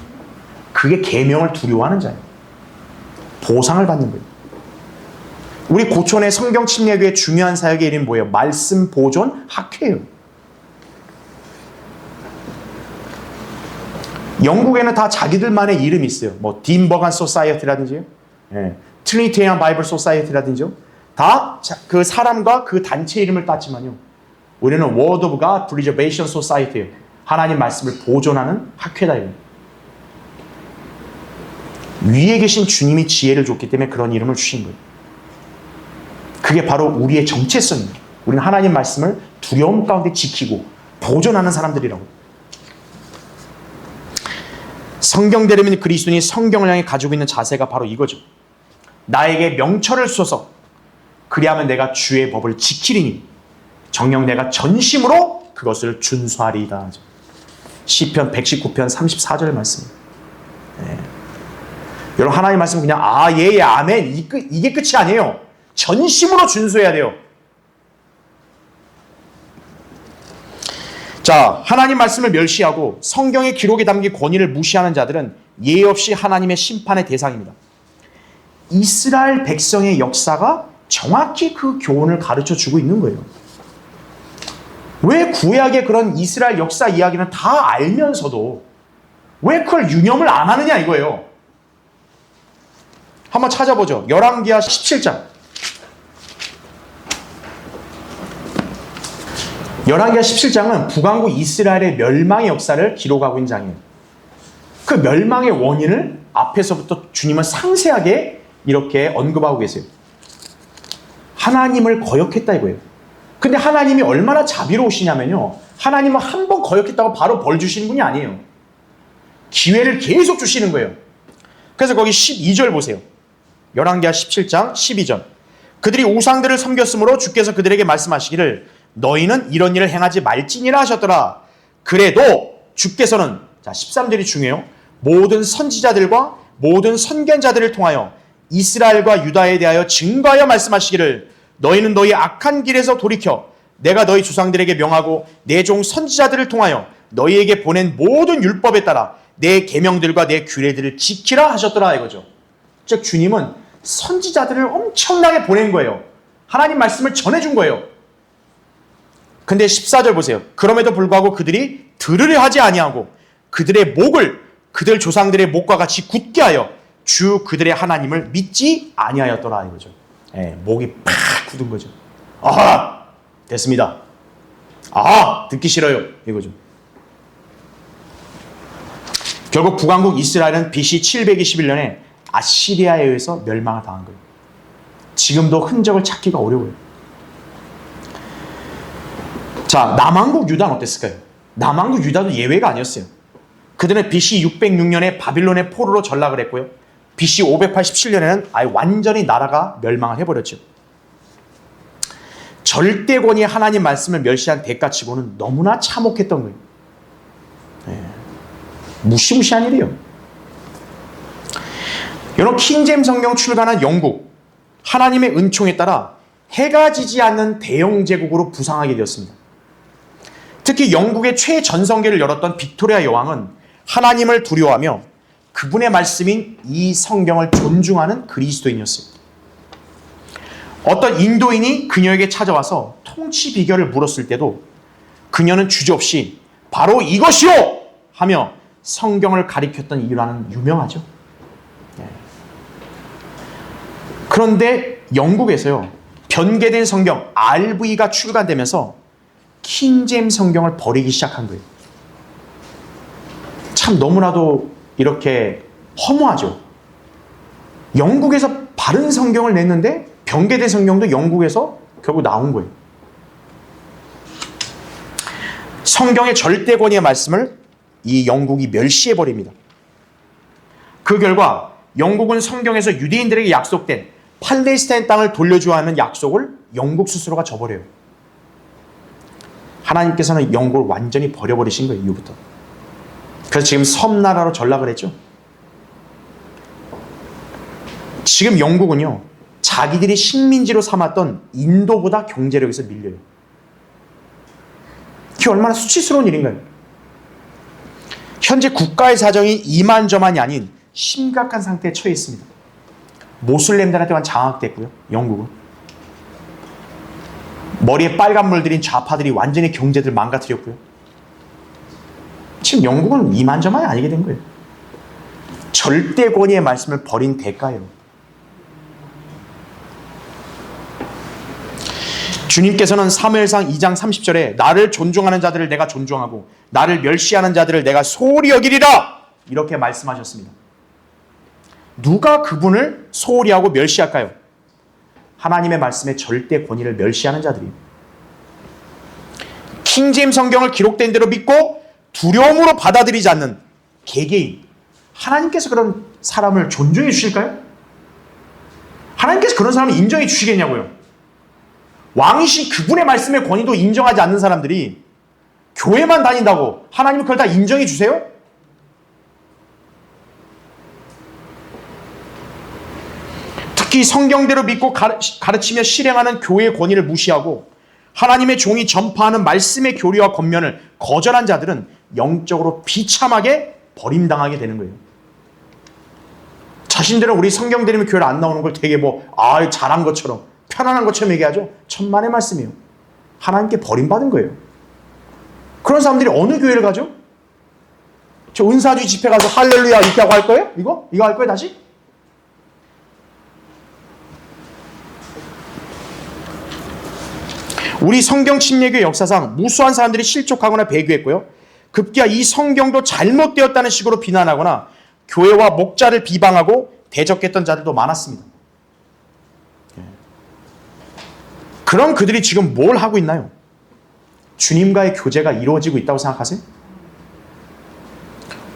그게 계명을 두려워하는 자예요. 보상을 받는 거예요. 우리 고촌의 성경 침례교회 중요한 사역의 이름이 뭐예요? 말씀 보존 학회예요. 영국에는 다 자기들만의 이름이 있어요. 뭐 딘버간 소사이어티라든지요, 트리니테리안 바이블 소사이어티라든지요. 다 그 사람과 그 단체 이름을 땄지만요. 우리는 Word of God Preservation Society예요. 하나님 말씀을 보존하는 학회다 이거. 위에 계신 주님이 지혜를 줬기 때문에 그런 이름을 주신 거예요. 그게 바로 우리의 정체성입니다. 우리는 하나님 말씀을 두려움 가운데 지키고 보존하는 사람들이라고. 성경대리면 그리스도인이 성경을 향해 가지고 있는 자세가 바로 이거죠. 나에게 명철을 주소서. 그리하면 내가 주의 법을 지키리니 정녕 내가 전심으로 그것을 준수하리이다. 시편 119편 34절 말씀입니다. 네. 여러분, 하나님 말씀 그냥 예, 아멘 이게 끝이 아니에요. 전심으로 준수해야 돼요. 자, 하나님 말씀을 멸시하고 성경의 기록에 담긴 권위를 무시하는 자들은 예의 없이 하나님의 심판의 대상입니다. 이스라엘 백성의 역사가 정확히 그 교훈을 가르쳐주고 있는 거예요. 왜 구약의 그런 이스라엘 역사 이야기는 다 알면서도 왜 그걸 유념을 안 하느냐 이거예요. 한번 찾아보죠. 열왕기하 17장. 열왕기하 17장은 북왕국 이스라엘의 멸망의 역사를 기록하고 있는 장이에요. 그 멸망의 원인을 앞에서부터 주님은 상세하게 이렇게 언급하고 계세요. 하나님을 거역했다 이거예요. 근데 하나님이 얼마나 자비로우시냐면요. 하나님은 한 번 거역했다고 바로 벌 주시는 분이 아니에요. 기회를 계속 주시는 거예요. 그래서 거기 12절 보세요. 열왕기하 17장 12절. 그들이 우상들을 섬겼으므로 주께서 그들에게 말씀하시기를 너희는 이런 일을 행하지 말지니라 하셨더라. 그래도 주께서는, 자 13절이 중요해요. 모든 선지자들과 모든 선견자들을 통하여 이스라엘과 유다에 대하여 증거하여 말씀하시기를 너희는 너희 악한 길에서 돌이켜 내가 너희 조상들에게 명하고 내 종 선지자들을 통하여 너희에게 보낸 모든 율법에 따라 내 계명들과 내 규례들을 지키라 하셨더라 이거죠. 즉 주님은 선지자들을 엄청나게 보낸 거예요. 하나님 말씀을 전해준 거예요. 근데 14절 보세요. 그럼에도 불구하고 그들이 들으려 하지 아니하고 그들의 목을 그들 조상들의 목과 같이 굳게 하여 주 그들의 하나님을 믿지 아니하였더라 이거죠. 예, 목이 팍 굳은 거죠. 아하! 됐습니다. 아하! 듣기 싫어요. 이거죠. 결국 북왕국 이스라엘은 BC 721년에 아시리아에 의해서 멸망을 당한 거예요. 지금도 흔적을 찾기가 어려워요. 자, 남왕국 유다는 어땠을까요? 남왕국 유다도 예외가 아니었어요. 그들은 BC 606년에 바빌론의 포로로 전락을 했고요. BC 587년에는 아예 완전히 나라가 멸망을 해버렸죠. 절대권이 하나님 말씀을 멸시한 대가치고는 너무나 참혹했던 거예요. 네. 무시무시한 일이에요. 여러분 킹제임스 성경 출간한 영국, 하나님의 은총에 따라 해가 지지 않는 대영 제국으로 부상하게 되었습니다. 특히 영국의 최전성기를 열었던 빅토리아 여왕은 하나님을 두려워하며 그분의 말씀인 이 성경을 존중하는 그리스도인이었어요. 어떤 인도인이 그녀에게 찾아와서 통치 비결을 물었을 때도 그녀는 주저없이 바로 이것이요! 하며 성경을 가리켰던 일화는 유명하죠. 그런데 영국에서요, 변개된 성경 RV가 출간되면서 킹제임스 성경을 버리기 시작한 거예요. 참 너무나도 이렇게 허무하죠. 영국에서 바른 성경을 냈는데 변개된 성경도 영국에서 결국 나온 거예요. 성경의 절대 권위의 말씀을 이 영국이 멸시해버립니다. 그 결과 영국은 성경에서 유대인들에게 약속된 팔레스타인 땅을 돌려줘야 하는 약속을 영국 스스로가 저버려요. 하나님께서는 영국을 완전히 버려버리신 거예요. 이후부터. 그래서 지금 섬나라로 전락을 했죠. 지금 영국은요, 자기들이 식민지로 삼았던 인도보다 경제력에서 밀려요. 그게 얼마나 수치스러운 일인가요? 현재 국가의 사정이 이만저만이 아닌 심각한 상태에 처해 있습니다. 모슬렘들한테만 장악됐고요. 영국은. 머리에 빨간 물 들인 좌파들이 완전히 경제들 망가뜨렸고요. 지금 영국은 이만저만이 아니게 된 거예요. 절대 권위의 말씀을 버린 대가예요. 주님께서는 사무엘상 2장 30절에 나를 존중하는 자들을 내가 존중하고 나를 멸시하는 자들을 내가 소홀히 여기리라 이렇게 말씀하셨습니다. 누가 그분을 소홀히 하고 멸시할까요? 하나님의 말씀의 절대 권위를 멸시하는 자들이에요. 킹제임스 성경을 기록된 대로 믿고 두려움으로 받아들이지 않는 개개인, 하나님께서 그런 사람을 존중해 주실까요? 하나님께서 그런 사람을 인정해 주시겠냐고요? 왕이신 그분의 말씀의 권위도 인정하지 않는 사람들이 교회만 다닌다고 하나님은 그걸 다 인정해 주세요? 특히 성경대로 믿고 가르치며 실행하는 교회의 권위를 무시하고 하나님의 종이 전파하는 말씀의 교리와 권면을 거절한 자들은 영적으로 비참하게 버림당하게 되는 거예요. 자신들은 우리 성경 들으면 교회를 안 나오는 걸 되게 잘한 것처럼 편안한 것처럼 얘기하죠. 천만의 말씀이에요. 하나님께 버림받은 거예요. 그런 사람들이 어느 교회를 가죠? 저 은사주의 집회 가서 할렐루야 이렇게 하고 할 거예요? 이거 할 거예요 다시? 우리 성경 침례교회 역사상 무수한 사람들이 실족하거나 배교했고요. 급기야 이 성경도 잘못되었다는 식으로 비난하거나 교회와 목자를 비방하고 대적했던 자들도 많았습니다. 그럼 그들이 지금 뭘 하고 있나요? 주님과의 교제가 이루어지고 있다고 생각하세요?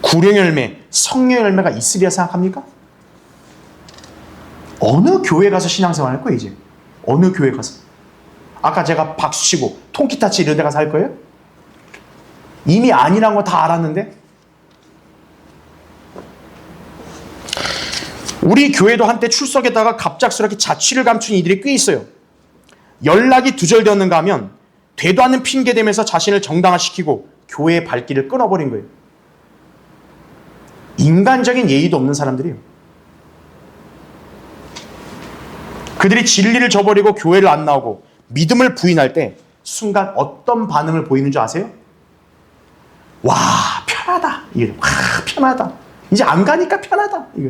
구령 열매, 성령 열매가 있으리라 생각합니까? 어느 교회 가서 신앙생활 할 거예요, 이제? 어느 교회 가서? 아까 제가 박수치고 통기타 치 이런 데 가서 할 거예요? 이미 아니란 거 다 알았는데? 우리 교회도 한때 출석에다가 갑작스럽게 자취를 감춘 이들이 꽤 있어요. 연락이 두절되었는가 하면 되도 않는 핑계 대면서 자신을 정당화시키고 교회의 발길을 끊어버린 거예요. 인간적인 예의도 없는 사람들이에요. 그들이 진리를 저버리고 교회를 안 나오고 믿음을 부인할 때 순간 어떤 반응을 보이는 줄 아세요? 와, 편하다. 이게 와, 편하다. 이제 안 가니까 편하다. 이거.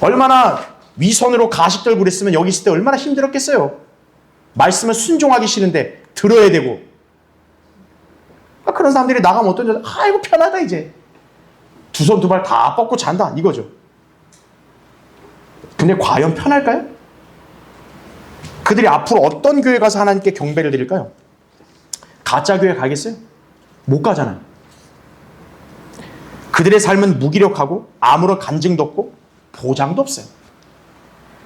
얼마나 위선으로 가식 들고 그랬으면 여기 있을 때 얼마나 힘들었겠어요. 말씀을 순종하기 싫은데 들어야 되고. 그런 사람들이 나가면 어떤 줄 아이고 편하다 이제. 두 손 두 발 다 뻗고 잔다 이거죠. 근데 과연 편할까요? 그들이 앞으로 어떤 교회 가서 하나님께 경배를 드릴까요? 가짜 교회 가겠어요? 못 가잖아요. 그들의 삶은 무기력하고 아무런 간증도 없고 보장도 없어요.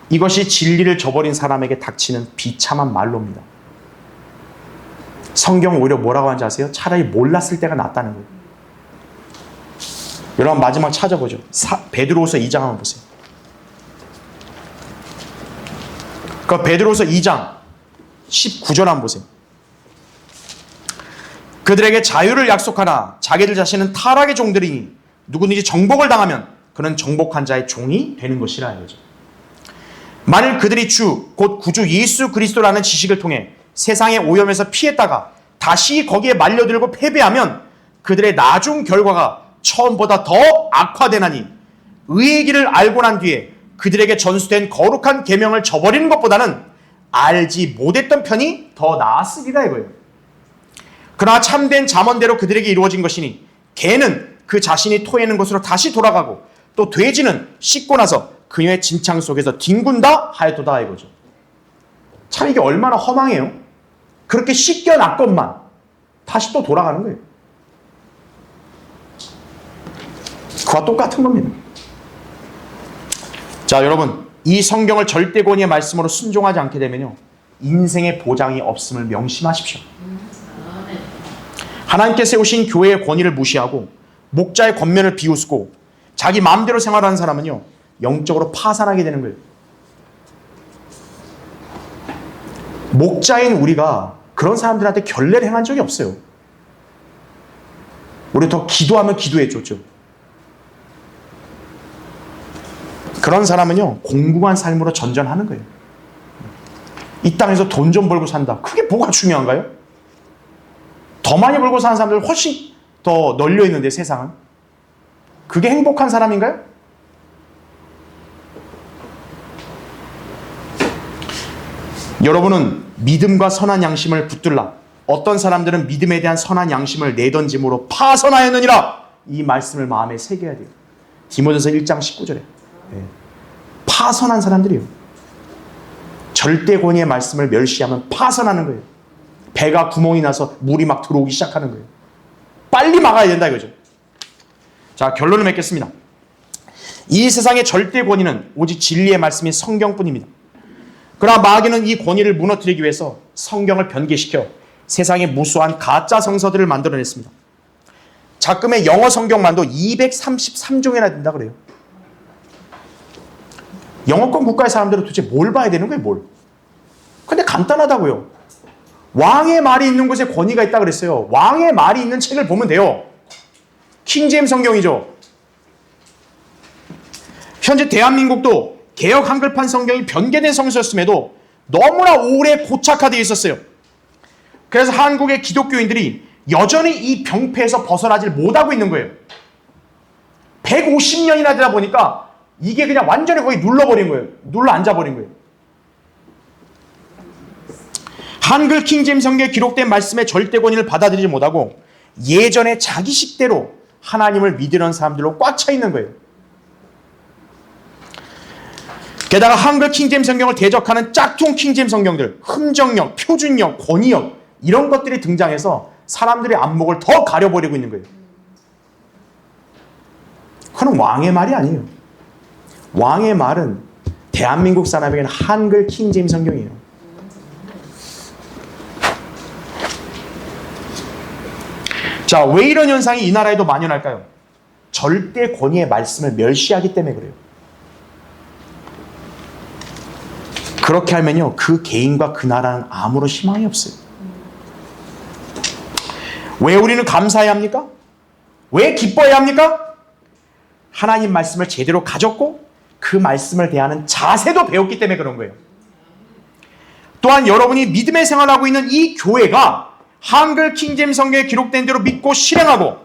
이것이 진리를 저버린 사람에게 닥치는 비참한 말로입니다. 성경 오히려 뭐라고 하는지 아세요? 차라리 몰랐을 때가 낫다는 거예요. 여러분 마지막 찾아보죠. 베드로후서 2장 한번 보세요. 그 베드로후서 2장 19절 한번 보세요. 그들에게 자유를 약속하나 자기들 자신은 타락의 종들이니 누구든지 정복을 당하면 그는 정복한 자의 종이 되는 것이라 이거죠. 만일 그들이 주, 곧 구주 예수 그리스도라는 지식을 통해 세상의 오염에서 피했다가 다시 거기에 말려들고 패배하면 그들의 나중 결과가 처음보다 더 악화되나니 의의 길을 알고 난 뒤에 그들에게 전수된 거룩한 계명을 저버리는 것보다는 알지 못했던 편이 더 나았으리라 이거예요. 그러나 참된 잠언대로 그들에게 이루어진 것이니 개는 그 자신이 토해는 곳으로 다시 돌아가고 또 돼지는 씻고 나서 그녀의 진창 속에서 뒹군다 하였도다 이거죠. 참 이게 얼마나 허망해요. 그렇게 씻겨놨건만 다시 또 돌아가는 거예요. 그와 똑같은 겁니다. 자, 여러분, 이 성경을 절대 권위의 말씀으로 순종하지 않게 되면요, 인생의 보장이 없음을 명심하십시오. 하나님께 세우신 교회의 권위를 무시하고 목자의 권면을 비웃고 자기 마음대로 생활하는 사람은요, 영적으로 파산하게 되는 거예요. 목자인 우리가 그런 사람들한테 결례를 행한 적이 없어요. 우리 더 기도하면 기도해 줬죠. 그런 사람은요, 공공한 삶으로 전전하는 거예요. 이 땅에서 돈 좀 벌고 산다. 그게 뭐가 중요한가요? 더 많이 벌고 사는 사람들 훨씬 더 널려 있는데 세상은. 그게 행복한 사람인가요? 여러분은 믿음과 선한 양심을 붙들라. 어떤 사람들은 믿음에 대한 선한 양심을 내던짐으로 파선하였느니라. 이 말씀을 마음에 새겨야 돼요. 디모데서 1장 19절에. 파선한 사람들이에요. 절대 권위의 말씀을 멸시하면 파선하는 거예요. 배가 구멍이 나서 물이 막 들어오기 시작하는 거예요. 빨리 막아야 된다 이거죠. 자, 결론을 맺겠습니다. 이 세상의 절대 권위는 오직 진리의 말씀인 성경뿐입니다. 그러나 마귀는 이 권위를 무너뜨리기 위해서 성경을 변개시켜 세상에 무수한 가짜 성서들을 만들어냈습니다. 작금의 영어 성경만도 233종이나 된다 그래요. 영어권 국가의 사람들은 도대체 뭘 봐야 되는 거예요, 뭘? 근데 간단하다고요. 왕의 말이 있는 곳에 권위가 있다 그랬어요. 왕의 말이 있는 책을 보면 돼요. 킹제임스 성경이죠. 현재 대한민국도 개역 한글판 성경이 변개된 성서였음에도 너무나 오래 고착화되어 있었어요. 그래서 한국의 기독교인들이 여전히 이 병폐에서 벗어나질 못하고 있는 거예요. 150년이나 되다 보니까 이게 그냥 완전히 거기 눌러버린 거예요. 눌러 앉아버린 거예요. 한글 킹제임스 성경에 기록된 말씀의 절대 권위를 받아들이지 못하고 예전에 자기식대로 하나님을 믿으려는 사람들로 꽉 차 있는 거예요. 게다가 한글 킹제임스 성경을 대적하는 짝퉁 킹제임스 성경들, 흠정력, 표준력, 권위력 이런 것들이 등장해서 사람들의 안목을 더 가려버리고 있는 거예요. 그건 왕의 말이 아니에요. 왕의 말은 대한민국 사람에게는 한글 킹제임스 성경이에요. 자, 왜 이런 현상이 이 나라에도 만연할까요? 절대 권위의 말씀을 멸시하기 때문에 그래요. 그렇게 하면요, 그 개인과 그 나라는 아무런 희망이 없어요. 왜 우리는 감사해야 합니까? 왜 기뻐해야 합니까? 하나님 말씀을 제대로 가졌고 그 말씀을 대하는 자세도 배웠기 때문에 그런 거예요. 또한 여러분이 믿음의 생활을 하고 있는 이 교회가 한글 킹제임스 성경에 기록된 대로 믿고 실행하고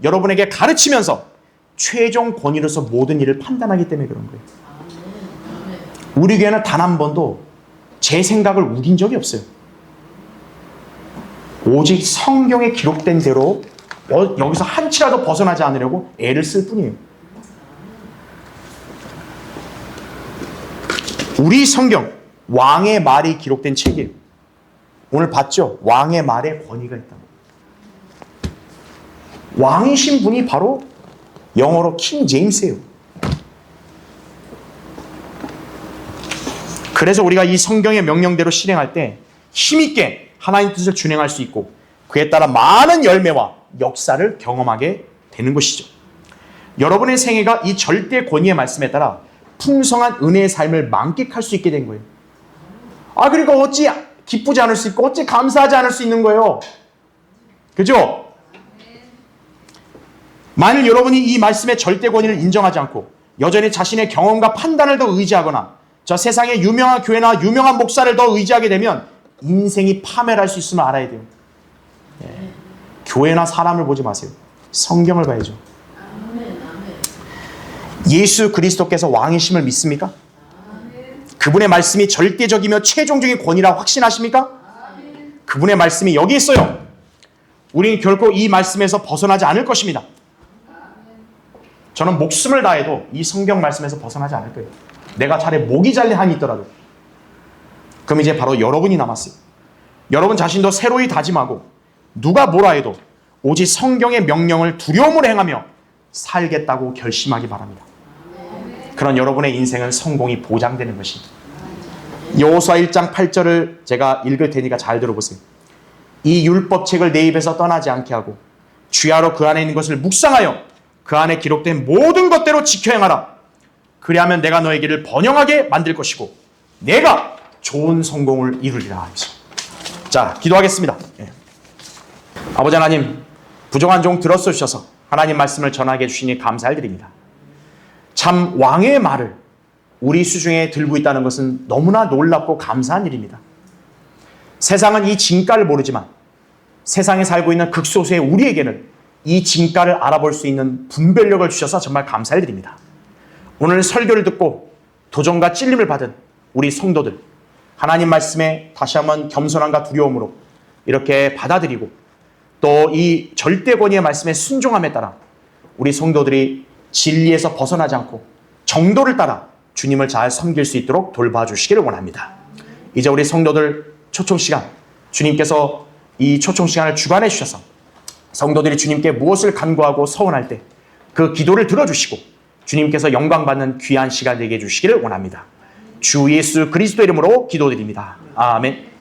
여러분에게 가르치면서 최종 권위로서 모든 일을 판단하기 때문에 그런 거예요. 우리 교회는 단 한 번도 제 생각을 우긴 적이 없어요. 오직 성경에 기록된 대로 여기서 한치라도 벗어나지 않으려고 애를 쓸 뿐이에요. 우리 성경, 왕의 말이 기록된 책이에요. 오늘 봤죠? 왕의 말에 권위가 있다. 왕이신 분이 바로 영어로 킹 제임스예요. 그래서 우리가 이 성경의 명령대로 실행할 때 힘있게 하나님 뜻을 준행할 수 있고 그에 따라 많은 열매와 역사를 경험하게 되는 것이죠. 여러분의 생애가 이 절대 권위의 말씀에 따라 풍성한 은혜의 삶을 만끽할 수 있게 된 거예요. 그러니까 어찌 기쁘지 않을 수 있고 어찌 감사하지 않을 수 있는 거예요. 그죠? 만일 여러분이 이 말씀의 절대 권위를 인정하지 않고 여전히 자신의 경험과 판단을 더 의지하거나 저 세상의 유명한 교회나 유명한 목사를 더 의지하게 되면 인생이 파멸할 수 있음을 알아야 돼요. 교회나 사람을 보지 마세요. 성경을 봐야죠. 예수 그리스도께서 왕이심을 믿습니까? 그분의 말씀이 절대적이며 최종적인 권위라 확신하십니까? 그분의 말씀이 여기 있어요. 우리는 결코 이 말씀에서 벗어나지 않을 것입니다. 저는 목숨을 다해도 이 성경 말씀에서 벗어나지 않을 거예요. 내가 차라리 목이 잘린 한이 있더라도. 그럼 이제 바로 여러분이 남았어요. 여러분 자신도 새로이 다짐하고 누가 뭐라 해도 오직 성경의 명령을 두려움으로 행하며 살겠다고 결심하기 바랍니다. 그런 여러분의 인생은 성공이 보장되는 것입니다. 여호수아 1장 8절을 제가 읽을 테니까 잘 들어보세요. 이 율법책을 내 입에서 떠나지 않게 하고 주야로 그 안에 있는 것을 묵상하여 그 안에 기록된 모든 것대로 지켜 행하라. 그리하면 내가 너의 길을 번영하게 만들 것이고 내가 좋은 성공을 이루리라 하면서. 자, 기도하겠습니다. 아버지 하나님, 부정한 종 들었어 주셔서 하나님 말씀을 전하게 해주시니 감사를 드립니다. 참 왕의 말을 우리 수중에 들고 있다는 것은 너무나 놀랍고 감사한 일입니다. 세상은 이 진가를 모르지만 세상에 살고 있는 극소수의 우리에게는 이 진가를 알아볼 수 있는 분별력을 주셔서 정말 감사를 드립니다. 오늘 설교를 듣고 도전과 찔림을 받은 우리 성도들, 하나님 말씀에 다시 한번 겸손함과 두려움으로 이렇게 받아들이고 또 이 절대 권위의 말씀에 순종함에 따라 우리 성도들이 진리에서 벗어나지 않고 정도를 따라 주님을 잘 섬길 수 있도록 돌봐주시기를 원합니다. 이제 우리 성도들 초청시간, 주님께서 이 초청시간을 주관해 주셔서 성도들이 주님께 무엇을 간구하고 서원할 때 그 기도를 들어주시고 주님께서 영광받는 귀한 시간 되게 해주시기를 원합니다. 주 예수 그리스도 이름으로 기도드립니다. 아멘.